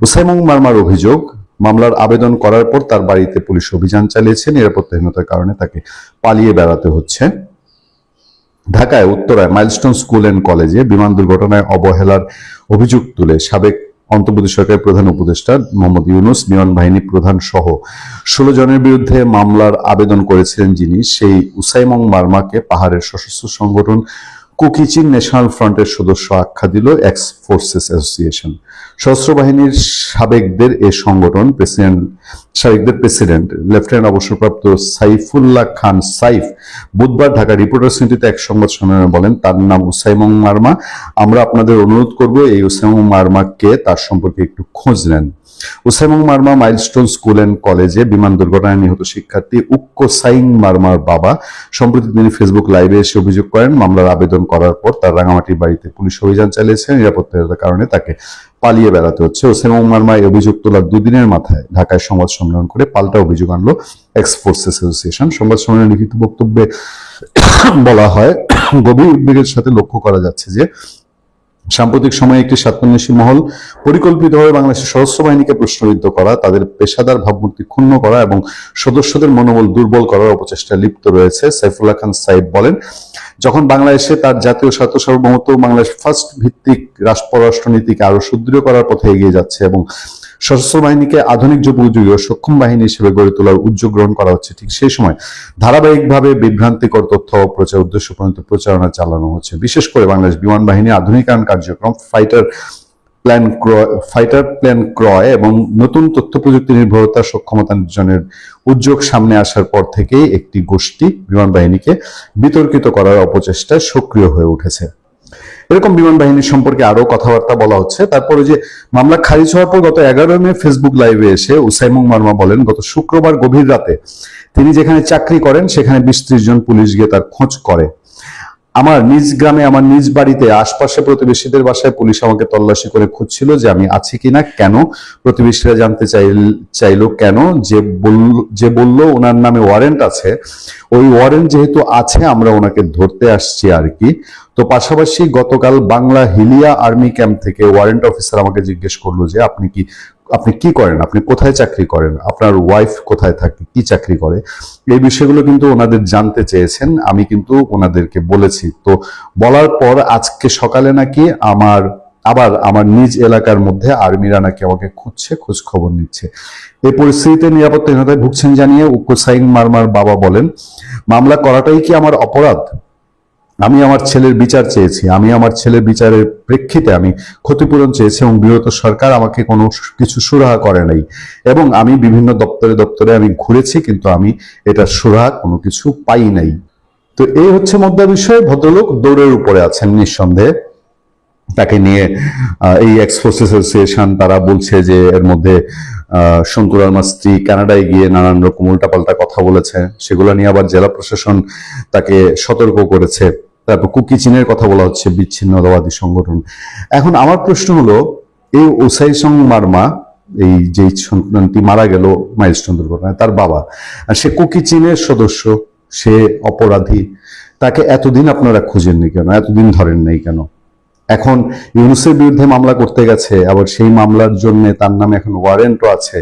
উসাইমুন মারমার অভিযোগ, মামলার আবেদন করার পর তার বাড়িতে পুলিশ অভিযান চালিয়েছে, নিরাপত্তাহীনতার কারণে তাকে পালিয়ে বেড়াতে হচ্ছে। ঢাকায় উত্তরায় মাইলস্টোন স্কুল অ্যান্ড কলেজে বিমান দুর্ঘটনায় অবহেলার অভিযোগ তুলে সাবেক অন্তর্বর্তী সরকারের প্রধান উপদেষ্টা মোহাম্মদ ইউনূস, বিমান বাহিনী প্রধান সহ 16 জনের বিরুদ্ধে মামলার আবেদন করেছিলেন, যিনি সেই উসাইমুন মারমাকে পাহাড়ের সশস্ত্র সংগঠন কুকি চীন ন্যাশনাল ফ্রন্টের সদস্য আখ্যা দিল এক্স ফোর্সেস অ্যাসোসিয়েশন। সশস্ত্র বাহিনীর সাবেকদের এ সংগঠন সাবেকদের প্রেসিডেন্ট লেফটেন্যান্ট অবসরপ্রাপ্ত সাইফুল্লাহ খান সাইফ বুধবার ঢাকা রিপোর্টার্স ইউনিটিতে এক সংবাদ সম্মেলনে বলেন, তার নাম উসাইমুন মারমা। আমরা আপনাদের অনুরোধ করব এই উসাইমুন মারমাকে, তার সম্পর্কে একটু খোঁজ নেন। উসাইমং মারমা মাইলস্টোন স্কুল অ্যান্ড কলেজে বিমান দুর্ঘটনায় নিহত শিক্ষার্থী উক্কো সাইং মারমার বাবা সম্প্রতি তিনি ফেসবুক লাইভে এসে অভিযোগ করেন, মামলার আবেদন করার পর তার রাঙামাটির বাড়িতে পুলিশ অভিযান চালিয়েছে, নিরাপত্তার কারণে তাকে পালিয়ে বেড়াতে হচ্ছে। উসাইমং মারমা এই অভিযোগ তোলার দুদিনের মাথায় ঢাকায় সংবাদ সম্মেলন করে পাল্টা অভিযোগ আনলো এক্স ফোর্সেস অ্যাসোসিয়েশন। সংবাদ সম্মেলনে লিখিত বক্তব্যে বলা হয়, গভীর উদ্বেগের সাথে লক্ষ্য করা যাচ্ছে যে সাম্প্রতিক সময়ে একটি স্বার্থান্বেষী মহল পরিকল্পিতভাবে বাংলাদেশের সশস্ত্র বাহিনীকে প্রশ্নবিদ্ধ করা, তাদের পেশাদার ভাবমূর্তি ক্ষুণ্ণ করা এবং সদস্যদের মনোবল দুর্বল করার অপচেষ্টায় লিপ্ত রয়েছে। সাইফুল্লাহ খান সাইফ বলেন, যখন বাংলাদেশে তার জাতীয় স্বার্থ সার্বভৌমত্ব বাংলাদেশ ফার্স্ট ভিত্তিক পররাষ্ট্রনীতিকে আরো সুদৃঢ় করার পথে এগিয়ে যাচ্ছে এবং সশস্ত্র বাহিনীকে আধুনিক যুগোপযোগী ও সক্ষম বাহিনী হিসেবে গড়ে তোলার উদ্যোগ গ্রহণ করা হচ্ছে, ঠিক সেই সময় ধারাবাহিকভাবে বিভ্রান্তিকর তথ্য অপপ্রচার উদ্দেশ্য প্রণীত প্রচারণা চালানো হচ্ছে। বিশেষ করে বাংলাদেশ বিমান বাহিনীর আধুনিকায়ন কার্যক্রম, ফাইটার প্ল্যান ক্রয় এবং নতুন তথ্য প্রযুক্তি নির্ভরতা সক্ষমতা অর্জনের উদ্যোগ সামনে আসার পর থেকেই একটি গোষ্ঠী বিমান বাহিনীকে বিতর্কিত করার অপচেষ্টায় সক্রিয় হয়ে উঠেছে। এরকম বিমান বাহিনী সম্পর্কে আরো কথাবার্তা বলা হচ্ছে। তারপরে যে মামলা খারিজ হওয়ার পর গত 11 মে ফেসবুক লাইভে এসে উসাইমং মারমা বলেন, গত শুক্রবার গভীর রাতে তিনি যেখানে চাকরি করেন সেখানে 20-30 জন পুলিশ গিয়ে তার খোঁজ করে। আমার নিজ গ্রামে, আমার নিজ বাড়িতে, আশপাশে প্রতিবেশীদের বাসায় পুলিশ আমাকে তল্লাশি করে খুঁজছিল যে আমি আছি কিনা। কেন? প্রতিবেশীরা জানতে চাইলো কেন? যে বলল ওনার নামে ওয়ারেন্ট আছে, ওই ওয়ারেন্ট যেহেতু আছে আমরা ওনাকে ধরতে আসছি আর কি। তো পাশাপাশি গতকাল বাংলা হিলিয়া আর্মি ক্যাম্প থেকে ওয়ারেন্ট অফিসার আমাকে জিজ্ঞেস করলো যে আপনি কি করেন, আপনি কোথায় চাকরি করেন, আপনার ওয়াইফ কোথায় থাকে, কি চাকরি করে, এই বিষয়গুলো কিন্তু ওনাদের জানতে চেয়েছেন। আমি কিন্তু ওনাদেরকে বলেছি। তো বলার পর আজকে সকালে নাকি আমার নিজ এলাকার মধ্যে আর্মিরা নাকি আমাকে খুঁজছে, খোঁজ খবর নিচ্ছে। এই পরিস্থিতিতে নিরাপত্তাহীনতায় ভুগছেন জানিয়ে উক্কো সাইং মারমার বাবা বলেন, মামলা করাটাই কি আমার অপরাধ? আমি আমার ছেলের বিচার চেয়েছি, আমি আমার ছেলের বিচারের প্রেক্ষিতে আমি ক্ষতিপূরণ চেয়েছি এবং বিগত সরকার আমাকে কোনো কিছু সুরাহা করে নাই এবং আমি বিভিন্ন দপ্তরে আমি ঘুরেছি, কিন্তু আমি এটা সুরাহা কোনো কিছু পাই নাই। তো এই হচ্ছে মধ্যে বিষয়। ভদ্রলোক দৌড়ের উপরে আছেন নিঃসন্দেহে। তাকে নিয়ে এই এক্স ফোর্সেস অ্যাসোসিয়েশন তারা বলছে যে এর মধ্যে সন্তুর আলমার স্ত্রী কানাডায় গিয়ে নানান রকম উল্টাপাল্টা কথা বলেছে, সেগুলো নিয়ে আবার জেলা প্রশাসন তাকে সতর্ক করেছে। তারপর কুকি চীনের কথা বলা হচ্ছে, বিচ্ছিন্নতাবাদী সংগঠন। এখন আমার প্রশ্ন হলো, এই উসাইমং মারমা, এই যে সন্তানটি মারা গেল মাইলস্টোন দুর্ঘটনায়, তার বাবা, আর সে কুকি চীনের সদস্য, সে অপরাধী, তাকে এতদিন আপনারা খুঁজেননি কেন, এতদিন ধরেন নাই কেন? এখন ইউনূসের বিরুদ্ধে মামলা করতে গেছে, আবার সেই মামলার জন্য তার নামে এখন ওয়ারেন্টও আছে।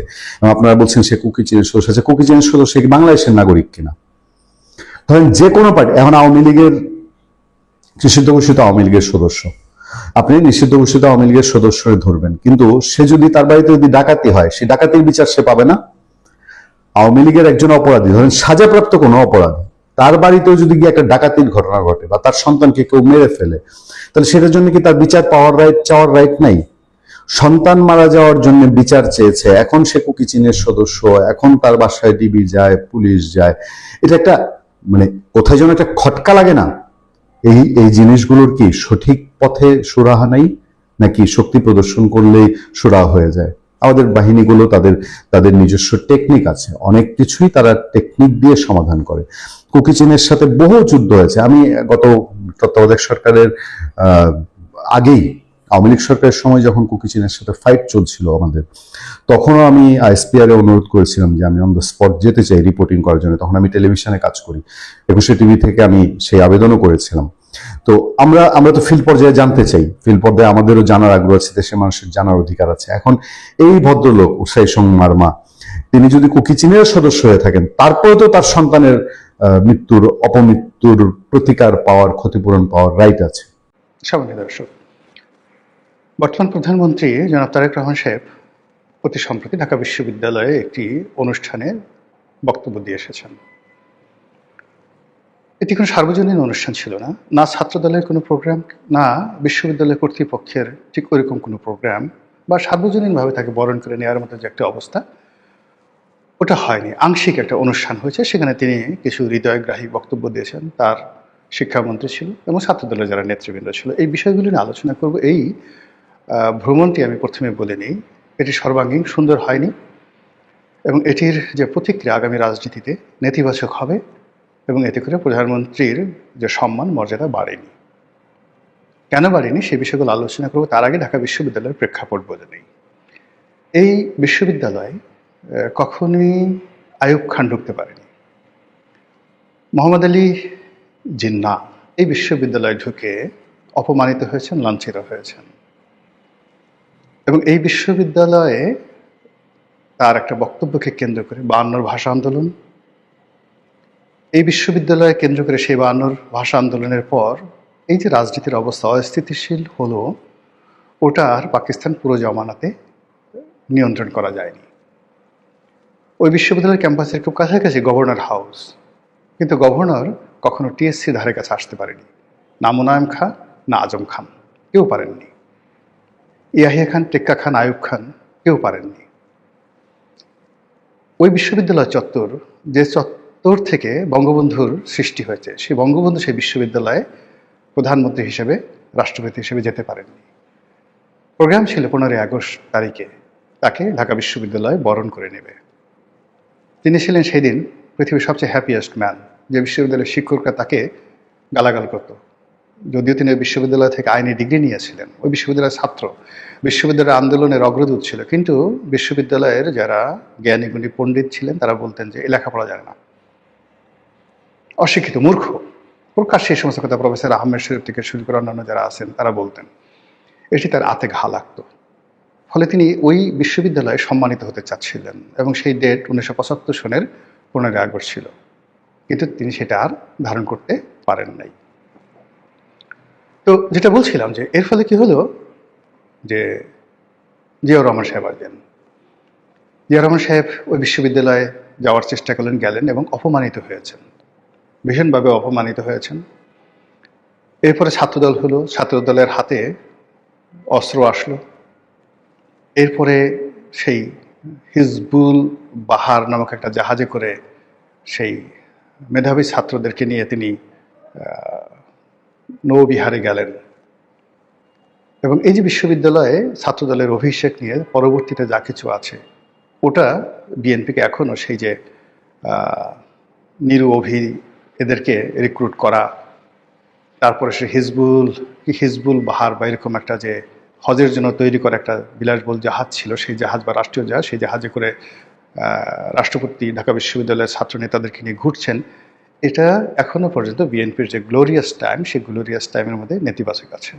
আপনারা বলছেন সে কুকি চীনের সদস্য আছে। কুকি চীনের সদস্য কি বাংলাদেশের নাগরিক কিনা? ধরেন যে কোনো পার্টি, এখন আওয়ামী লীগের নিষিদ্ধ ঘোষিত আওয়ামী লীগের সদস্য, আপনি নিষিদ্ধ ঘোষিত আওয়ামী লীগের সদস্য ধরবেন, কিন্তু সে যদি তার বাড়িতে যদি ডাকাতি হয়, সেই ডাকাতির বিচার সে পাবে না? আওয়ামী লীগের একজন অপরাধী, ধরেন সাজাপ্রাপ্ত কোনো অপরাধী, তার বাড়িতেও যদি গিয়ে একটা ডাকাতির ঘটনা ঘটে বা তার সন্তানকে কেউ মেরে ফেলে, তাহলে সেটার জন্য কি তার বিচার চাওয়ার রাইট নাই? সন্তান মারা যাওয়ার জন্য বিচার চেয়েছে, এখন সে কুকি চীনের সদস্য, এখন তার বাসায় ডিবি যায়, পুলিশ যায়। এটা একটা মানে কোথায় যেন একটা খটকা লাগে না? এই জিনিসগুলোর কি সঠিক পথে সুরাহা নাই, নাকি শক্তি প্রদর্শন করলেই সুরাহা হয়ে যায়? আমাদের বাহিনীগুলো তাদের নিজস্ব টেকনিক আছে, অনেক কিছুই তারা টেকনিক দিয়ে সমাধান করে। কুকি চীনের সাথে বহু যুদ্ধ হয়েছে। আমি গত তত্ত্বাবধায়ক সরকারের আগেই, আওয়ামী লীগ সরকারের সময় যখন কুকি চীনের সাথে ফাইট চলছিল আমাদের, তখনও আমি আইএসপিআর এ অনুরোধ করেছিলাম যে আমি অন দ্য স্পট যেতে চাই রিপোর্টিং করার জন্য। তখন আমি টেলিভিশনে কাজ করি, 21 টিভি থেকে আমি সেই আবেদনও করেছিলাম। তো আমরা তো ফিল্ড পর্যায়ে জানতে চাই, ফিল্ড পর্যায়ে আমাদেরও জানার আগ্রহ আছে, দেশের মানুষের জানার অধিকার আছে। এখন এই ভদ্রলোক উসাইমং মারমা, তিনি যদি কুকি চীনের সদস্য হয়ে থাকেন, তারপরে তো তার সন্তানের অপমৃত্যুর প্রতিকার পাওয়ার, ক্ষতিপূরণ পাওয়ার রাইট আছে। সম্মানিত দর্শক, বর্তমান প্রধানমন্ত্রী জনাব তারেক রহমান সাহেব অতি সম্প্রতি ঢাকা বিশ্ববিদ্যালয়ে একটি অনুষ্ঠানে বক্তব্য দিয়ে এসেছেন। এটি কোনো সার্বজনীন অনুষ্ঠান ছিল না, না ছাত্রদলের কোনো প্রোগ্রাম, না বিশ্ববিদ্যালয় কর্তৃপক্ষের ঠিক ওইরকম কোনো প্রোগ্রাম, বা সার্বজনীনভাবে তাকে বরণ করে নেওয়ার মতো যে একটা অবস্থা, ওটা হয়নি। আংশিক একটা অনুষ্ঠান হয়েছে, সেখানে তিনি কিছু হৃদয়গ্রাহী বক্তব্য দিয়েছেন। তার শিক্ষামন্ত্রী ছিল এবং ছাত্রদলের যারা নেতৃবৃন্দ ছিল। এই বিষয়গুলি নিয়ে আলোচনা করব। এই ভ্রমণটি আমি প্রথমে বলে নিই, এটি সর্বাঙ্গীন সুন্দর হয়নি এবং এটির যে প্রতিক্রিয়া আগামী রাজনীতিতে নেতিবাচক হবে এবং এতে করে প্রধানমন্ত্রীর যে সম্মান মর্যাদা বাড়েনি। কেন বাড়েনি সে বিষয়গুলো আলোচনা করব, তার আগে ঢাকা বিশ্ববিদ্যালয়ের প্রেক্ষাপট বলে নেই। এই বিশ্ববিদ্যালয়ে কখনোই আইয়ুব খান ঢুকতে পারেনি। মোহাম্মদ আলী জিন্নাহ এই বিশ্ববিদ্যালয়ে ঢুকে অপমানিত হয়েছেন, লাঞ্ছিত হয়েছেন এবং এই বিশ্ববিদ্যালয়ে তার একটা বক্তব্যকে কেন্দ্র করে 52 ভাষা আন্দোলন, এই বিশ্ববিদ্যালয়ে কেন্দ্র করে সেই 52 ভাষা আন্দোলনের পর এই যে রাজনীতির অবস্থা অস্থিতিশীল হলো, ওটা আর পাকিস্তান পুরো জমানাতে নিয়ন্ত্রণ করা যায়নি। ওই বিশ্ববিদ্যালয়ের ক্যাম্পাসের খুব কাছাকাছি গভর্নর হাউস, কিন্তু গভর্নর কখনো টিএসসি ধারে কাছে আসতে পারেনি, না মুনায়েম খান না আজম খান, কেউ পারেননি। ইয়াহিয়া খান, টেক্কা খান, আইয়ুব খান কেউ পারেননি। ওই বিশ্ববিদ্যালয় চত্বর, যে চত্বর থেকে বঙ্গবন্ধুর সৃষ্টি হয়েছে, সেই বঙ্গবন্ধু সেই বিশ্ববিদ্যালয়ে প্রধানমন্ত্রী হিসেবে, রাষ্ট্রপতি হিসেবে যেতে পারেননি। প্রোগ্রাম ছিল 15 আগস্ট তারিখে তাকে ঢাকা বিশ্ববিদ্যালয়ে বরণ করে নেবে। তিনি ছিলেন সেই দিন পৃথিবীর সবচেয়ে হ্যাপিয়েস্ট ম্যান। যে বিশ্ববিদ্যালয়ের শিক্ষকরা তাকে গালাগাল করত, যদিও তিনি ওই বিশ্ববিদ্যালয় থেকে আইনি ডিগ্রি নিয়েছিলেন, ওই বিশ্ববিদ্যালয়ের ছাত্র, বিশ্ববিদ্যালয়ের আন্দোলনের অগ্রদূত ছিল, কিন্তু বিশ্ববিদ্যালয়ের যারা জ্ঞানী গুণী পণ্ডিত ছিলেন তারা বলতেন যে লেখাপড়া জানে না, অশিক্ষিত, মূর্খ। প্রকাশ্যে এই সমস্ত কথা প্রফেসর আহমেদ শরীফ থেকে শুরু করে অন্যান্য যারা আছেন তারা বলতেন। এটি তার আতে ঘা লাগত। ফলে তিনি ওই বিশ্ববিদ্যালয়ে সম্মানিত হতে চাচ্ছিলেন এবং সেই ডেট 1975 সনের 15 আগস্ট ছিল, কিন্তু তিনি সেটা আর ধারণ করতে পারেন নাই। তো যেটা বলছিলাম যে এর ফলে কি হলো, যে জিয়াউর রহমান সাহেব আসবেন। জিয়াউর রহমান সাহেব ওই বিশ্ববিদ্যালয়ে যাওয়ার চেষ্টা করলেন, গেলেন এবং অপমানিত হয়েছেন, ভীষণভাবে অপমানিত হয়েছেন। এরপরে ছাত্রদল হলো, ছাত্রদলের হাতে অস্ত্র আসলো। এরপরে সেই হিজবুল বাহার নামক একটা জাহাজে করে সেই মেধাবী ছাত্রদেরকে নিয়ে তিনি নৌবিহারে গেলেন এবং এই যে বিশ্ববিদ্যালয়ে ছাত্রদলের অভিষেক নিয়ে পরবর্তীতে যা কিছু আছে, ওটা বিএনপিকে এখনও সেই যে নিরু অভি এদেরকে রিক্রুট করা, তারপরে সে হিজবুল বাহার বা এরকম একটা যে হজের জন্য তৈরি করা একটা বিলাসবহুল জাহাজ ছিল, সেই জাহাজ বা রাষ্ট্রীয় জাহাজ, সেই জাহাজে করে রাষ্ট্রপতি ঢাকা বিশ্ববিদ্যালয়ের ছাত্র নেতাদেরকে নিয়ে ঘুরছেন, এটা এখনো পর্যন্ত বিএনপির যে গ্লোরিয়াস টাইম, সেই গ্লোরিয়াস টাইমের মধ্যে নেতিবাচক আছে।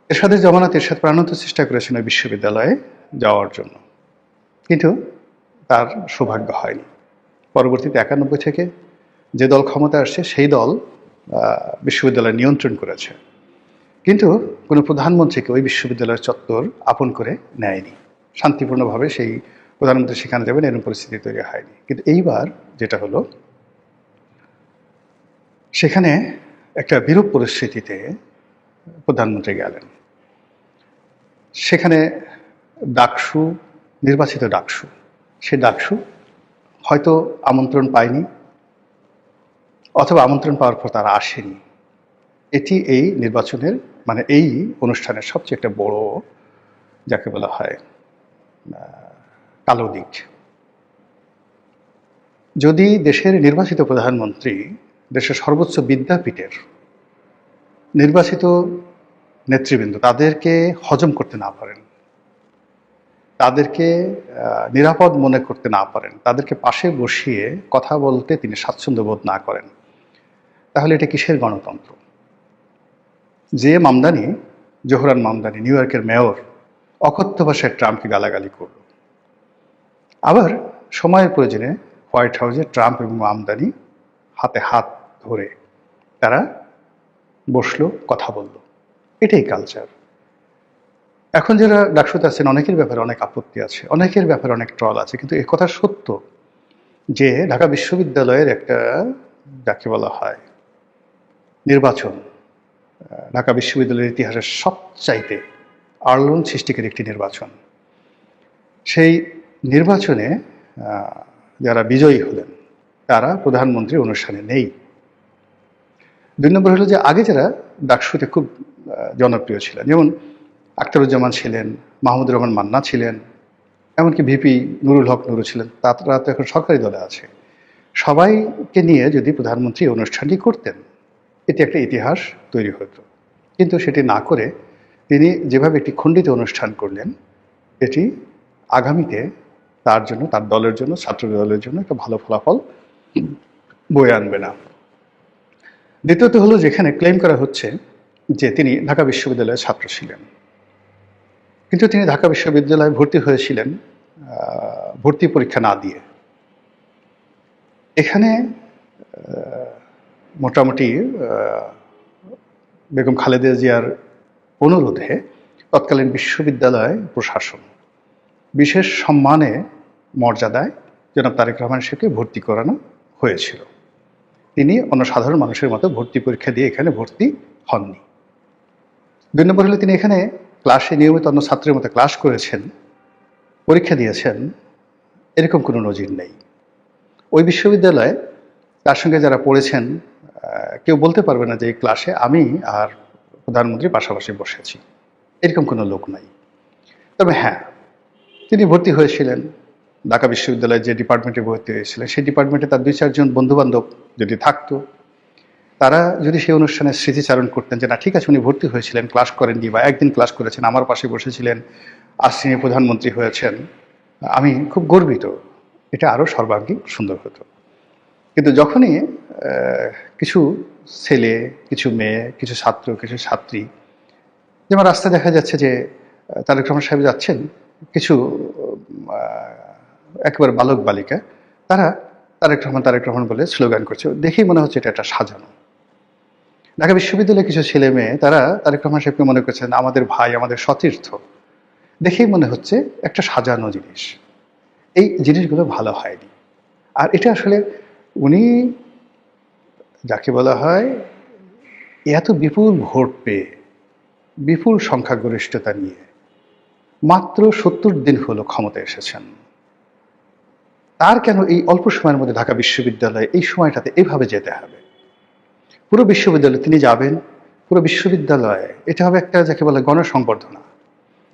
এরশাদের জামানত এরশাদ প্রাণান্ত চেষ্টা করেছেন ওই বিশ্ববিদ্যালয়ে যাওয়ার জন্য, কিন্তু তার সৌভাগ্য হয়নি। পরবর্তীতে 91 থেকে যে দল ক্ষমতা আসছে সেই দল বিশ্ববিদ্যালয় নিয়ন্ত্রণ করেছে, কিন্তু কোনো প্রধানমন্ত্রীকে ওই বিশ্ববিদ্যালয়ের চত্বর আপন করে নেয়নি। শান্তিপূর্ণভাবে সেই প্রধানমন্ত্রী সেখানে যাবেন এরকম পরিস্থিতি তৈরি হয়নি। কিন্তু এইবার যেটা হলো, সেখানে একটা বিরূপ পরিস্থিতিতে প্রধানমন্ত্রী গেলেন। সেখানে ডাকসু, নির্বাচিত ডাকসু, সে ডাকসু হয়তো আমন্ত্রণ পায়নি অথবা আমন্ত্রণ পাওয়ার পর তারা আসেনি। এটি এই নির্বাচনের মানে এই অনুষ্ঠানের সবচেয়ে একটা বড়, যাকে বলা হয় কালো দিক। যদি দেশের নির্বাচিত প্রধানমন্ত্রী দেশের সর্বোচ্চ বিদ্যাপীঠের নির্বাচিত নেতৃবৃন্দ তাদেরকে হজম করতে না পারেন, তাদেরকে নিরাপদ মনে করতে না পারেন, তাদেরকে পাশে বসিয়ে কথা বলতে তিনি স্বাচ্ছন্দ্য বোধ না করেন, তাহলে এটা কিসের গণতন্ত্র? যে মামদানি, জোহরান মামদানি, নিউ ইয়র্কের মেয়র, অকথ্য ভাষায় ট্রাম্পকে গালাগালি করল। আবার সময়ের প্রয়োজনে হোয়াইট হাউসে ট্রাম্প এবং মামদানি হাতে হাত ধরে তারা বসলো, কথা বলল। এটাই কালচার। এখন যারা ডাকসুতে আছেন অনেকের ব্যাপারে অনেক আপত্তি আছে, অনেকের ব্যাপারে অনেক ট্রল আছে, কিন্তু এ কথা সত্য যে ঢাকা বিশ্ববিদ্যালয়ের একটা, যাকে বলা হয় নির্বাচন, ঢাকা বিশ্ববিদ্যালয়ের ইতিহাসের সবচাইতে আলোড়ন সৃষ্টিকারী একটি নির্বাচন। সেই নির্বাচনে যারা বিজয়ী হলেন তারা প্রধানমন্ত্রী অনুষ্ঠানে নেই। 2 নম্বর হলো যে আগে যারা ডাকসুতে খুব জনপ্রিয় ছিলেন, যেমন আখতারুজ্জামান ছিলেন, মাহমুদুর রহমান মান্না ছিলেন, এমনকি ভিপি নুরুল হক নুরু ছিলেন, তারা তো এখন সরকারি দলে আছে। সবাইকে নিয়ে যদি প্রধানমন্ত্রী এই অনুষ্ঠানটি করতেন, এটি একটা ইতিহাস তৈরি হতো। কিন্তু সেটি না করে তিনি যেভাবে একটি খণ্ডিত অনুষ্ঠান করলেন, এটি আগামীতে তার জন্য, তার দলের জন্য, ছাত্র দলের জন্য একটা ভালো ফলাফল বয়ে আনবে না। দ্বিতীয়ত হলো, যেখানে ক্লেম করা হচ্ছে যে তিনি ঢাকা বিশ্ববিদ্যালয়ের ছাত্র ছিলেন, কিন্তু তিনি ঢাকা বিশ্ববিদ্যালয়ে ভর্তি হয়েছিলেন ভর্তি পরীক্ষা না দিয়ে। এখানে মোটামুটি বেগম খালেদা জিয়ার অনুরোধে তৎকালীন বিশ্ববিদ্যালয় প্রশাসন বিশেষ সম্মানে, মর্যাদায় জনাব তারেক রহমান সাহেবকে ভর্তি করানো হয়েছিল। তিনি অন্য সাধারণ মানুষের মতো ভর্তি পরীক্ষা দিয়ে এখানে ভর্তি হননি। 2 নম্বর হলে তিনি এখানে ক্লাসে নিয়মিত অন্য ছাত্রের মতো ক্লাস করেছেন, পরীক্ষা দিয়েছেন, এরকম কোনো নজির নেই। ওই বিশ্ববিদ্যালয়ে তার সঙ্গে যারা পড়েছেন কেউ বলতে পারবে না যে এই ক্লাসে আমি আর প্রধানমন্ত্রী পাশাপাশি বসেছি, এরকম কোনো লোক নাই। তবে হ্যাঁ, তিনি ভর্তি হয়েছিলেন ঢাকা বিশ্ববিদ্যালয়ে যে ডিপার্টমেন্টে ভর্তি হয়েছিলেন, সেই ডিপার্টমেন্টে তার 2-4 জন বন্ধুবান্ধব যদি থাকতো, তারা যদি সেই অনুষ্ঠানে স্মৃতিচারণ করতেন যে না ঠিক আছে উনি ভর্তি হয়েছিলেন, ক্লাস করেননি বা একদিন ক্লাস করেছেন, আমার পাশে বসেছিলেন, আজ তিনি প্রধানমন্ত্রী হয়েছেন, আমি খুব গর্বিত, এটা আরও সর্বাঙ্গীন সুন্দর হতো। কিন্তু যখনই কিছু ছেলে, কিছু মেয়ে, কিছু ছাত্র, কিছু ছাত্রী, যেমন রাস্তায় দেখা যাচ্ছে যে তারেক রহমান সাহেব যাচ্ছেন, কিছু একেবারে বালক বালিকা, তারা তারেক রহমান বলে স্লোগান করছে, দেখেই মনে হচ্ছে এটা একটা সাজানো। ঢাকা বিশ্ববিদ্যালয়ের কিছু ছেলে মেয়ে, তারা তারেক রহমান সাহেবকে মনে করছেন আমাদের ভাই, আমাদের সতীর্থ, দেখেই মনে হচ্ছে একটা সাজানো জিনিস। এই জিনিসগুলো ভালো হয়নি। আর এটা আসলে উনি যাকে বলা হয় এত বিপুল ভোট পেয়ে, বিপুল সংখ্যাগরিষ্ঠতা নিয়ে মাত্র 70 দিন হলো ক্ষমতায় এসেছেন, তার কেন এই অল্প সময়ের মধ্যে ঢাকা বিশ্ববিদ্যালয়ে এই সময়টাতে এইভাবে যেতে হবে? পুরো বিশ্ববিদ্যালয়ে তিনি যাবেন, পুরো বিশ্ববিদ্যালয়ে এটা হবে একটা যাকে বলে গণসংবর্ধনা।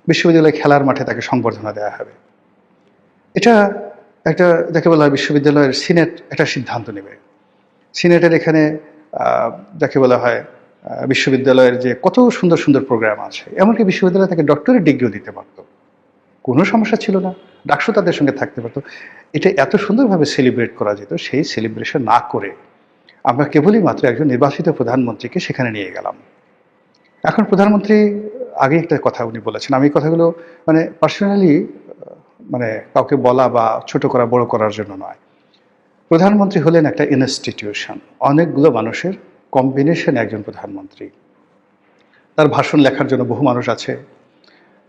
বিশ্ববিদ্যালয়ে খেলার মাঠে তাকে সংবর্ধনা দেওয়া হবে। এটা একটা যাকে বলা হয় বিশ্ববিদ্যালয়ের সিনেট একটা সিদ্ধান্ত নেবে। সিনেটের এখানে যাকে বলা হয় বিশ্ববিদ্যালয়ের যে কত সুন্দর সুন্দর প্রোগ্রাম আছে, এমনকি বিশ্ববিদ্যালয় তাকে ডক্টরেট ডিগ্রিও দিতে পারতো, কোনো সমস্যা ছিল না, ডাকসু তাদের সঙ্গে থাকতে পারতো। এটা এত সুন্দরভাবে সেলিব্রেট করা যেত। সেই সেলিব্রেশন না করে আমরা কেবলই মাত্র একজন নির্বাচিত প্রধানমন্ত্রীকে সেখানে নিয়ে গেলাম। এখন প্রধানমন্ত্রী আগে একটা কথা উনি বলেছেন, আমি এই কথাগুলো মানে পার্সোনালি মানে কাউকে বলা বা ছোট করা বড় করার জন্য নয়। প্রধানমন্ত্রী হলেন একটা ইনস্টিটিউশন, অনেকগুলো মানুষের কম্বিনেশন একজন প্রধানমন্ত্রী। তার ভাষণ লেখার জন্য বহু মানুষ আছে,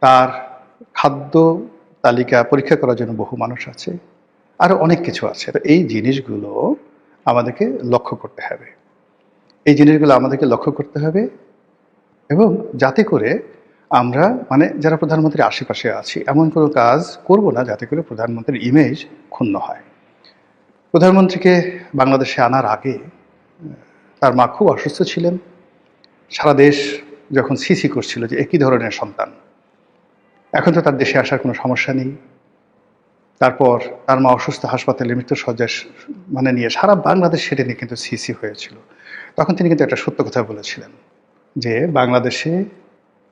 তার খাদ্য তালিকা পরীক্ষা করার জন্য বহু মানুষ আছে, আরও অনেক কিছু আছে। তো এই জিনিসগুলো আমাদেরকে লক্ষ্য করতে হবে, এই জিনিসগুলো আমাদেরকে লক্ষ্য করতে হবে, এবং যাতে করে আমরা মানে যারা প্রধানমন্ত্রীর আশেপাশে আছি এমন কোনো কাজ করব না যাতে করে প্রধানমন্ত্রীর ইমেজ ক্ষুণ্ণ হয়। প্রধানমন্ত্রীকে বাংলাদেশে আনার আগে তার মা খুব অসুস্থ ছিলেন। সারা দেশ যখন সিসি করছিল যে একই ধরনের সন্তান, এখন তো তার দেশে আসার কোনো সমস্যা নেই। তারপর তার মা অসুস্থ, হাসপাতালে মৃত্যুশয্যায় মানে নিয়ে সারা বাংলাদেশ সেটা নিয়ে কিন্তু সিসি হয়েছিল। তখন তিনি কিন্তু একটা সত্য কথা বলেছিলেন যে বাংলাদেশে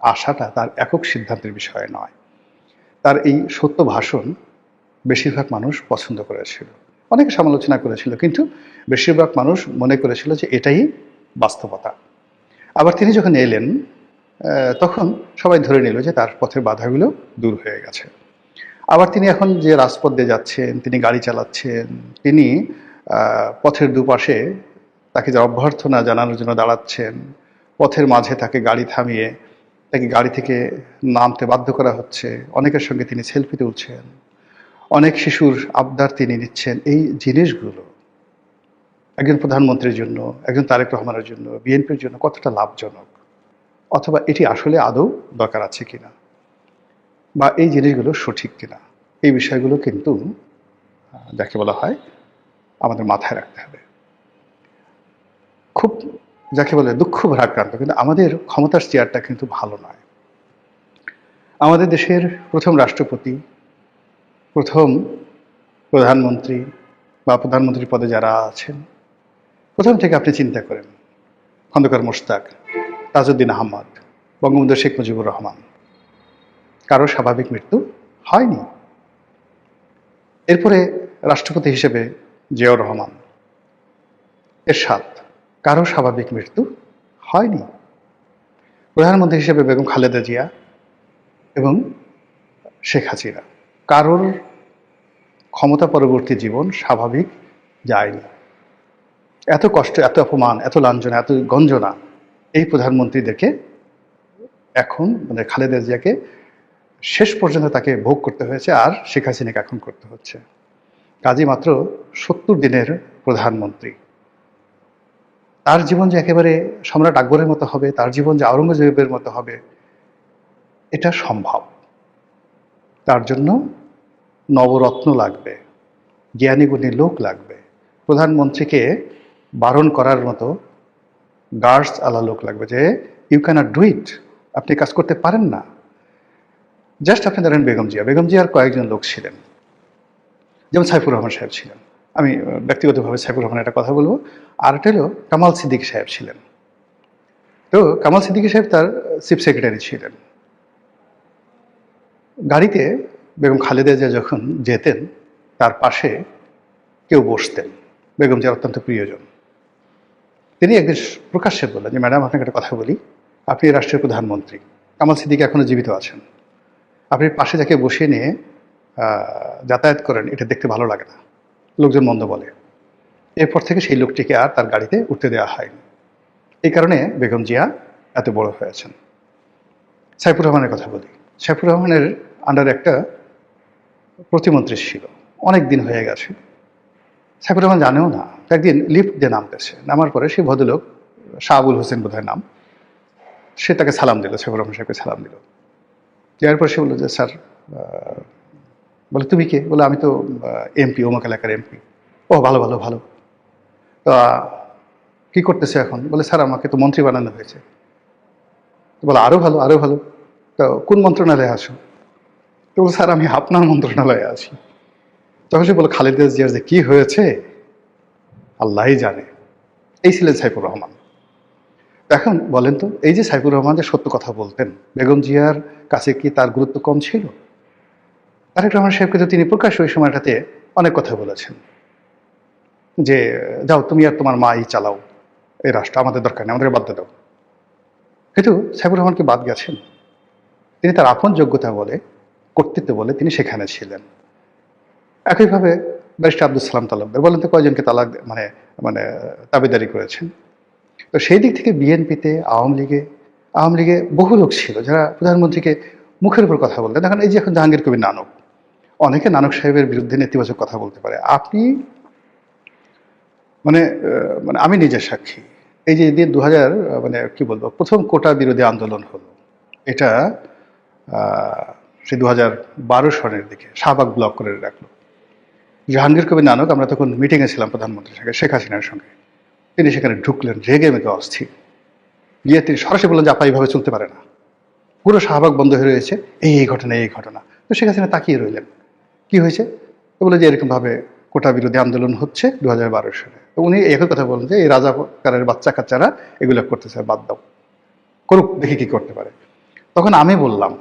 আসাটা তার একক সিদ্ধান্তের বিষয় নয়। তার এই সত্য ভাষণ বেশিরভাগ মানুষ পছন্দ করেছিল, অনেকে সমালোচনা করেছিল, কিন্তু বেশিরভাগ মানুষ মনে করেছিল যে এটাই বাস্তবতা। আবার তিনি যখন এলেন তখন সবাই ধরে নিল যে তার পথের বাধাগুলো দূর হয়ে গেছে। আবার তিনি এখন যে রাজপথ দিয়ে যাচ্ছেন, তিনি গাড়ি চালাচ্ছেন, তিনি পথের দুপাশে তাকে যে অভ্যর্থনা জানানোর জন্য দাঁড়াচ্ছেন, পথের মাঝে তাকে গাড়ি থামিয়ে তাকে গাড়ি থেকে নামতে বাধ্য করা হচ্ছে, অনেকের সঙ্গে তিনি সেলফি তুলছেন, অনেক শিশুর আবদার তিনি নিচ্ছেন। এই জিনিসগুলো একজন প্রধানমন্ত্রীর জন্য, একজন তারেক রহমানের জন্য, বিএনপির জন্য কতটা লাভজনক, অথবা এটি আসলে আদৌ দরকার আছে কিনা, বা এই জিনিসগুলো সঠিক কিনা, এই বিষয়গুলো কিন্তু যাকে বলা হয় আমাদের মাথায় রাখতে হবে। খুব যাকে বলে দুঃখ ভারাক্রান্ত, কিন্তু আমাদের ক্ষমতার চেয়ারটা কিন্তু ভালো নয়। আমাদের দেশের প্রথম রাষ্ট্রপতি, প্রথম প্রধানমন্ত্রী বা প্রধানমন্ত্রী পদে যারা আছেন, প্রথম থেকে আপনি চিন্তা করেন, খন্দকার মোশতাক, তাজউদ্দিন আহমদ, বঙ্গবন্ধু শেখ মুজিবুর রহমান, কারো স্বাভাবিক মৃত্যু হয়নি। এরপরে রাষ্ট্রপতি হিসেবে জিয়াউর রহমান, এরশাদ, কারো স্বাভাবিক মৃত্যু হয়নি। প্রধানমন্ত্রী হিসেবে বেগম খালেদা জিয়া এবং শেখ হাসিনা, কারোর ক্ষমতা পরবর্তী জীবন স্বাভাবিক যায়নি। এত কষ্ট, এত অপমান, এত লাঞ্ছনা, এত গঞ্জনা এই প্রধানমন্ত্রীদেরকে এখন মানে খালেদা জিয়াকে শেষ পর্যন্ত তাকে ভোগ করতে হয়েছে, আর শেখ হাসিনাকে এখন করতে হচ্ছে। কাজী মাত্র 70 দিনের প্রধানমন্ত্রী, তার জীবন যে একেবারে সম্রাট আকবরের মতো হবে, তার জীবন যে আওরঙ্গজেবের মতো হবে, এটা সম্ভব। তার জন্য নবরত্ন লাগবে, জ্ঞানী গুণী লোক লাগবে, প্রধানমন্ত্রীকে বারণ করার মতো গার্ডস আলা লোক লাগবে, যে ইউ ক্যানট ডু ইট, আপনি কাজ করতে পারেন না। জাস্ট আপনি ধরেন বেগম জিয়ার কয়েকজন লোক ছিলেন, যেমন সাইফুর রহমান সাহেব ছিলেন। আমি ব্যক্তিগতভাবে সাইফুর রহমানের একটা কথা বলবো। আর একটা হলো কামাল সিদ্দিকী সাহেব ছিলেন। তো কামাল সিদ্দিকী সাহেব তার চিফ সেক্রেটারি ছিলেন। গাড়িতে বেগম খালেদা জিয়া যখন যেতেন, তার পাশে কেউ বসতেন, বেগম জিয়ার অত্যন্ত প্রিয়জন। তিনি একদিন প্রকাশ্যে বললেন যে, ম্যাডাম, আপনাকে একটা কথা বলি, আপনি রাষ্ট্রের প্রধানমন্ত্রী, কামাল সিদ্দিকী এখনো জীবিত আছেন, আপনি পাশে যাকে বসিয়ে নিয়ে যাতায়াত করেন, এটা দেখতে ভালো লাগে না, লোকজন মন্দ বলে। এরপর থেকে সেই লোকটিকে আর তার গাড়িতে উঠতে দেওয়া হয়নি। এই কারণে বেগম জিয়া এত বড় হয়েছেন। সাইফুর রহমানের কথা বলি। সাইফুর রহমানের আন্ডারে একটা প্রতিমন্ত্রী ছিল, অনেক দিন হয়ে গেছে। সাইফুর রহমান জানেও না। একদিন লিফট দিয়ে নামতেছে, নামার পরে সেই ভদ্রলোক, শাহ আবুল হোসেন বোধহয় নাম, সে তাকে সালাম দিল, সাইফুর রহমান সাহেবকে সালাম দিল। দেওয়ার পর সে বললো যে, স্যার, বলে তুমি কে? বলে আমি তো এমপি, অমুক এলাকার এমপি। ও, ভালো ভালো ভালো, তা কি করতেছে এখন? বলে, স্যার, আমাকে তো মন্ত্রী বানানো হয়েছে। বলে, আরো ভালো, আরো ভালো, তো কোন মন্ত্রণালয়ে আসো? তো বলে, স্যার, আমি আপনার মন্ত্রণালয়ে আছি। তখন সে বলে, খালেদা জিয়ার যে কি হয়েছে আল্লাহই জানে। এই ছিলেন সাইফুর রহমান। এখন বলেন তো, এই যে সাইফুর রহমান যে সত্য কথা বলতেন, বেগম জিয়ার কাছে কি তার গুরুত্ব কম ছিল? তারেক রহমান সাহেবকে তো তিনি প্রকাশ্য ওই সময়টাতে অনেক কথা বলেছেন যে, যাও তুমি আর তোমার মাই চালাও এই রাষ্ট্র, আমাদের দরকার নেই, আমাদেরকে বাদ দাও। কিন্তু সাইফুর রহমানকে বাদ গেছেন। তিনি তার আপন যোগ্যতা বলে, কর্তৃত্ব বলে তিনি সেখানে ছিলেন। একইভাবে ব্যারিস্টার আব্দুল সালাম তালুকদার, বলেন তো কয়জনকে তালাক মানে মানে দাবিদারি করেছেন? তো সেই দিক থেকে বিএনপিতে, আওয়ামী লীগে বহু লোক ছিল যারা প্রধানমন্ত্রীকে মুখের উপর কথা বলতেন। দেখেন, এই যে এখন জাহাঙ্গীর কবির নানক, অনেকে নানক সাহেবের বিরুদ্ধে নেতিবাচক কথা বলতে পারে। আপনি মানে আমি নিজের সাক্ষী। এই যে 2000 মানে কি বলবো, প্রথম কোটা বিরোধী আন্দোলন হলো, এটা সে 2012 সনের দিকে শাহবাগ ব্লক করে রাখলো। জাহাঙ্গীর কবির নানক, আমরা তখন মিটিংয়ে ছিলাম প্রধানমন্ত্রীর সঙ্গে, শেখ হাসিনার সঙ্গে। তিনি সেখানে ঢুকলেন, রেগে মেগে অস্থির। গিয়ে তিনি সরাসরি বললেন যে, আপা এইভাবে চলতে পারে না, পুরো শাহবাগ বন্ধ হয়ে রয়েছে, এই ঘটনা, এই ঘটনা। তো শেখ হাসিনা তাকিয়ে রইলেন, কি হয়েছে? তো বলে যে, এরকমভাবে কোটা বিরোধী আন্দোলন হচ্ছে 2012 সালে। তো উনি একই কথা বলেন যে, এই রাজাকারের বাচ্চা কাচ্চারা এগুলো করতেছে, বাদ দাও, করুক, দেখি কি করতে পারে। তখন আমি বললাম,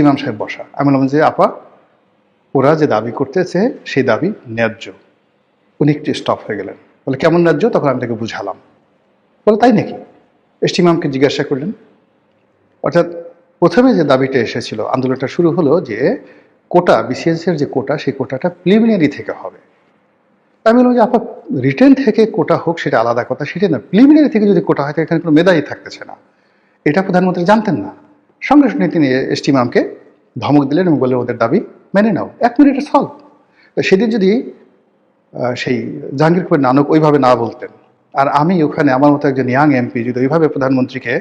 ইমাম সাহেব বসা, আমি বললাম যে, আপা, ওরা যে দাবি করতেছে সেই দাবি ন্যায্য। উনি একটু স্টপ হয়ে গেলেন, বলে, কেমন ন্যায্য? তখন আমি তাকে বুঝালাম। বলে, তাই নাকি? ইমামকে জিজ্ঞাসা করলেন। অর্থাৎ প্রথমে যে দাবিটা এসেছিল, আন্দোলনটা শুরু হলো যে কোটা, বিসিএস এর যে কোটা, সেই কোটাটা প্রিলিমিনারি থেকে হবে। আমি বললাম যে, আপা, রিটেন থেকে কোটা হোক সেটা আলাদা কথা, সেটা না, প্রিলিমিনারি থেকে যদি কোটা হয় তো এখানে কোনো মেধাই থাকতেছে না। এটা প্রধানমন্ত্রী জানতেন না। সঙ্গে সঙ্গে তিনি ইমামকে ধমক দিলেন এবং বললেন, ওদের দাবি মেনে নাও, 1 মিনিটে সলভ। তো সেদিন যদি সেই জাহাঙ্গীর কবির নানক ওইভাবে না বলতেন, আর আমি ওখানে আমার মতো একজন ইয়াং এমপি যদি ওইভাবে প্রধানমন্ত্রীকে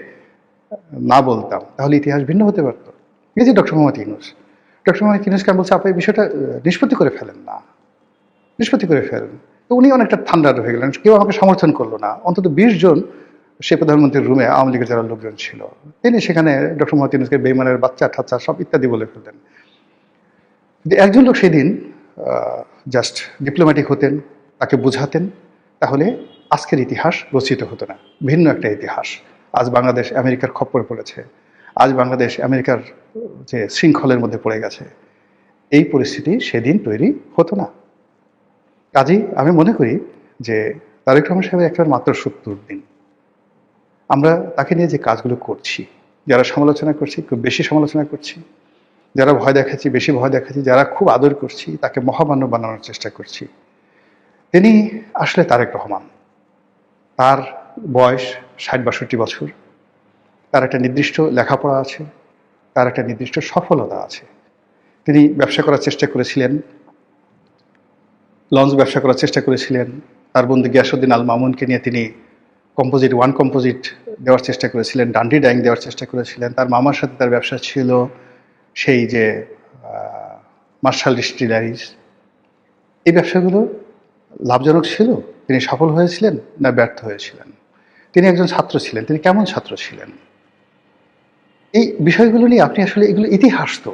না বলতাম, তাহলে ইতিহাস ভিন্ন হতে পারতো। এই যে ডক্টর মোহাম্মদ ইউনূসকে আমি বলছি, আপনি এই বিষয়টা নিষ্পত্তি করে ফেলেন না, নিষ্পত্তি করে ফেলেন। তো উনি অনেকটা ঠান্ডা হয়ে গেলেন, কেউ আমাকে সমর্থন করলো না। অন্তত 20 জন সেই প্রধানমন্ত্রীর রুমে আওয়ামী লীগের যারা লোকজন ছিল, তিনি সেখানে ডক্টর মোহাম্মদ ইউনূসকে বেইমানের বাচ্চা ঠাচ্চা সব ইত্যাদি বলে ফেলতেন। একজন লোক সেদিন জাস্ট ডিপ্লোম্যাটিক হতেন, তাকে বুঝাতেন, তাহলে আজকের ইতিহাস রচিত হতো না, ভিন্ন একটা ইতিহাস। আজ বাংলাদেশ আমেরিকার খপ্পরে পড়েছে, আজ বাংলাদেশ আমেরিকার যে শৃঙ্খলের মধ্যে পড়ে গেছে, এই পরিস্থিতি সেদিন তৈরি হতো না। কাজেই আমি মনে করি যে তারেক রহমান সাহেবের একটা মাত্র 70 দিন, আমরা তাকে নিয়ে যে কাজগুলো করছি, যারা সমালোচনা করছি খুব বেশি সমালোচনা করছি, যারা ভয় দেখাচ্ছি বেশি ভয় দেখাচ্ছি, যারা খুব আদর করছি তাকে মহামান্য বানানোর চেষ্টা করছি। তিনি আসলে তারেক রহমান, তার বয়স 60-62 বছর, তার একটা নির্দিষ্ট লেখাপড়া আছে, তার একটা নির্দিষ্ট সফলতা আছে। তিনি ব্যবসা করার চেষ্টা করেছিলেন, লঞ্চ ব্যবসা করার চেষ্টা করেছিলেন, তার বন্ধু গিয়াসউদ্দিন আল মামুনকে নিয়ে তিনি কম্পোজিট দেওয়ার চেষ্টা করেছিলেন, ডান্ডি ডাইং দেওয়ার চেষ্টা করেছিলেন। তার মামার সাথে তার ব্যবসা ছিল সেই যে মার্শাল ডিস্টিলারিজ। এই ব্যবসাগুলো লাভজনক ছিল? তিনি সফল হয়েছিলেন না ব্যর্থ হয়েছিলেন? তিনি একজন ছাত্র ছিলেন, তিনি কেমন ছাত্র ছিলেন? এই বিষয়গুলো নিয়ে আপনি আসলে, এগুলো ইতিহাস তো।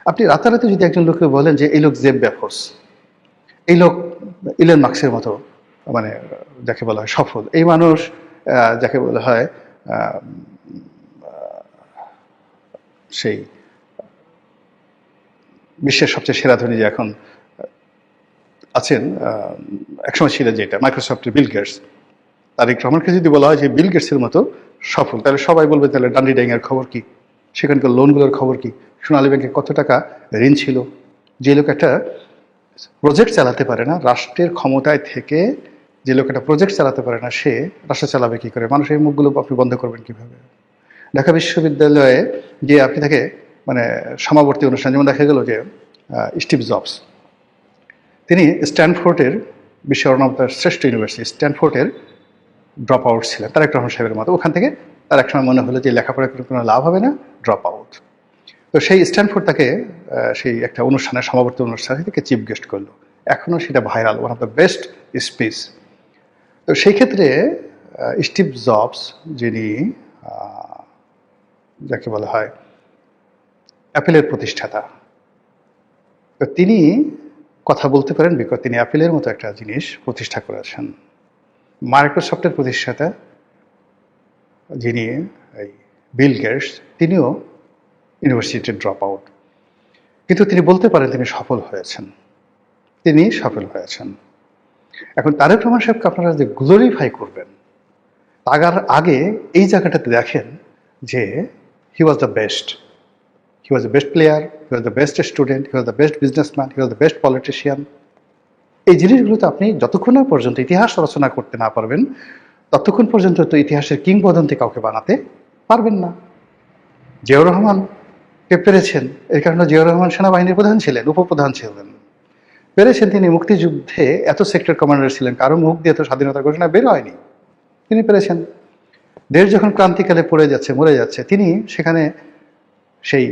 আপনি রাতারাতি যদি একজন লোককে বলেন যে এই লোক জেব বেফোস, এই লোক ইলন মাস্কের মতো, মানে যাকে বলা হয় সফল, এই মানুষ যাকে বলা হয় সেই বিশ্বের সবচেয়ে সেরা ধনী যে এখন আছেন, একসময় ছিলেন যেটা মাইক্রোসফটের বিল গেটস, তারেক রহমানকে যদি বলা হয় যে বিল গেটসের মতো সফল, তাহলে সবাই বলবে তাহলে ডান্ডি ডাইং এর খবর কি, সেখানকার লোনগুলোর খবর কি, সোনালী ব্যাংকে কত টাকা ঋণ ছিল। যে লোক একটা প্রজেক্ট চালাতে পারে না, রাষ্ট্রের ক্ষমতায় থেকে যে লোক একটা প্রজেক্ট চালাতে পারে না, সে রাষ্ট্র চালাবে কি করে? মানুষের মুখগুলো আপনি বন্ধ করবেন কিভাবে? ঢাকা বিশ্ববিদ্যালয়ে গিয়ে আপনি তাকে মানে সমাবর্তী অনুষ্ঠান, যেমন দেখা গেল যে স্টিভ জবস, তিনি স্ট্যানফোর্ডের বিশ্বের অন্যতম শ্রেষ্ঠ ইউনিভার্সিটি স্ট্যানফোর্ডের ড্রপ আউট ছিলেন তারেক রহমান সাহেবের মতো। ওখান থেকে তার একসময় মনে হলো যে লেখাপড়া করে কোনো লাভ হবে না, ড্রপ আউট। তো সেই স্ট্যানফোর্ড তাকে সেই একটা অনুষ্ঠানে, সমাবর্তী অনুষ্ঠানে থেকে চিফ গেস্ট করলো। এখনও সেটা viral, one of the best speech. তো সেই ক্ষেত্রে স্টিভ জবস, যিনি যাকে বলা হয় অ্যাপেলের প্রতিষ্ঠাতা, তো তিনি কথা বলতে পারেন বিকজ তিনি অ্যাপেলের মতো একটা জিনিস প্রতিষ্ঠা করেছেন। মাইক্রোসফটের প্রতিষ্ঠাতা যিনি এই বিল গেটস, তিনিও ইউনিভার্সিটির ড্রপ আউট, কিন্তু তিনি বলতে পারেন তিনি সফল হয়েছেন, তিনি সফল হয়েছেন। এখন তারেক রহমান সাহেবকে আপনারা যে গ্লোরিফাই করবেন, তার আগে এই জায়গাটাতে দেখেন যে he was the best, he was the best player, he was the best student, he was the best businessman, he was the best politician. এই জিনিসগুলোতে আপনি যতক্ষণ না পর্যন্ত ইতিহাস রচনা করতে না পারবেন, ততক্ষণ পর্যন্ত তো ইতিহাসের কিংবদন্তি কাউকে বানাতে পারবেন না। জিয়াউর রহমানকে পেরেছেন, এর কারণে জিয়াউর রহমান সেনাবাহিনীর প্রধান ছিলেন, উপপ্রধান ছিলেন। পেরেছেন তিনি মুক্তিযুদ্ধে এত সেক্টর কমান্ডার ছিলেন, কারো মুখ দিয়ে তো স্বাধীনতার ঘোষণা বের হয়নি, তিনি পেরেছেন। দেশ যখন ক্রান্তিকালে পড়ে যাচ্ছে, মরে যাচ্ছে, তিনি সেখানে সেই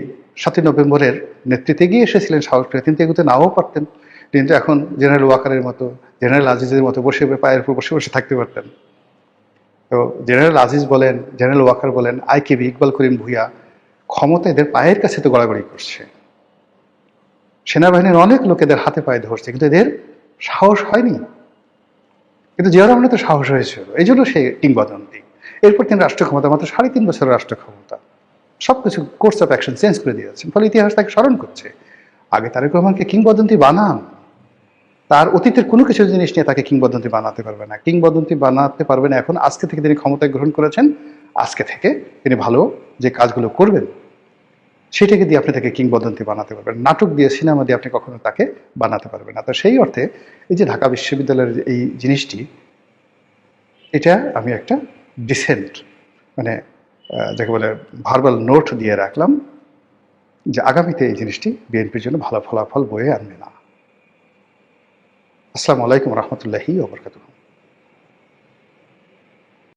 7ই নভেম্বরের নেতৃত্বে গিয়ে এসেছিলেন সাহস করে। তিনি এগুতে নাও পারতেন, কিন্তু এখন জেনারেল ওয়াকারের মতো, জেনারেল আজিজের মতো বসে পায়ের উপর বসে বসে থাকতে পারতেন। তো জেনারেল আজিজ বলেন, জেনারেল ওয়াকার বলেন, আইকেবি, ইকবাল করিম ভূঁইয়া, ক্ষমতা এদের পায়ের কাছে তো গড়াগড়ি করছে। সেনাবাহিনীর অনেক লোক এদের হাতে পায়ে ধরছে, কিন্তু এদের সাহস হয়নি। কিন্তু জিয়াউর রহমানের তো সাহস হয়েছিল, এই জন্য সে কিংবদন্তি। এরপর তিনি রাষ্ট্র ক্ষমতা, মাত্র 3.5 বছরের রাষ্ট্র ক্ষমতা, সবকিছু কোর্স অফ অ্যাকশন চেঞ্জ করে দিয়েছেন, ফলে ইতিহাস তাকে স্মরণ করছে। আগে তারেক রহমানকে কিংবদন্তি বানান, তার অতীতের কোনো কিছু জিনিস নিয়ে তাকে কিংবদন্তি বানাতে পারবে না, কিংবদন্তি বানাতে পারবে না। এখন আজকে থেকে তিনি ক্ষমতায় গ্রহণ করেছেন, আজকে থেকে তিনি ভালো যে কাজগুলো করবেন সেটাকে দিয়ে আপনি তাকে কিংবদন্তি বানাতে পারবেন। নাটক দিয়ে, সিনেমা দিয়ে আপনি কখনো তাকে বানাতে পারবেন না। তো সেই অর্থে এই যে ঢাকা বিশ্ববিদ্যালয়ের এই জিনিসটি, এটা আমি একটা ডিসেন্ট, মানে যাকে বলে ভার্বাল নোট দিয়ে রাখলাম যে আগামীতে এই জিনিসটি বিএনপির জন্য ভালো ফলাফল বয়ে আনবে না। আসসালামু আলাইকুম রহমতুল্লাহি ওয়া বারাকাতুহু।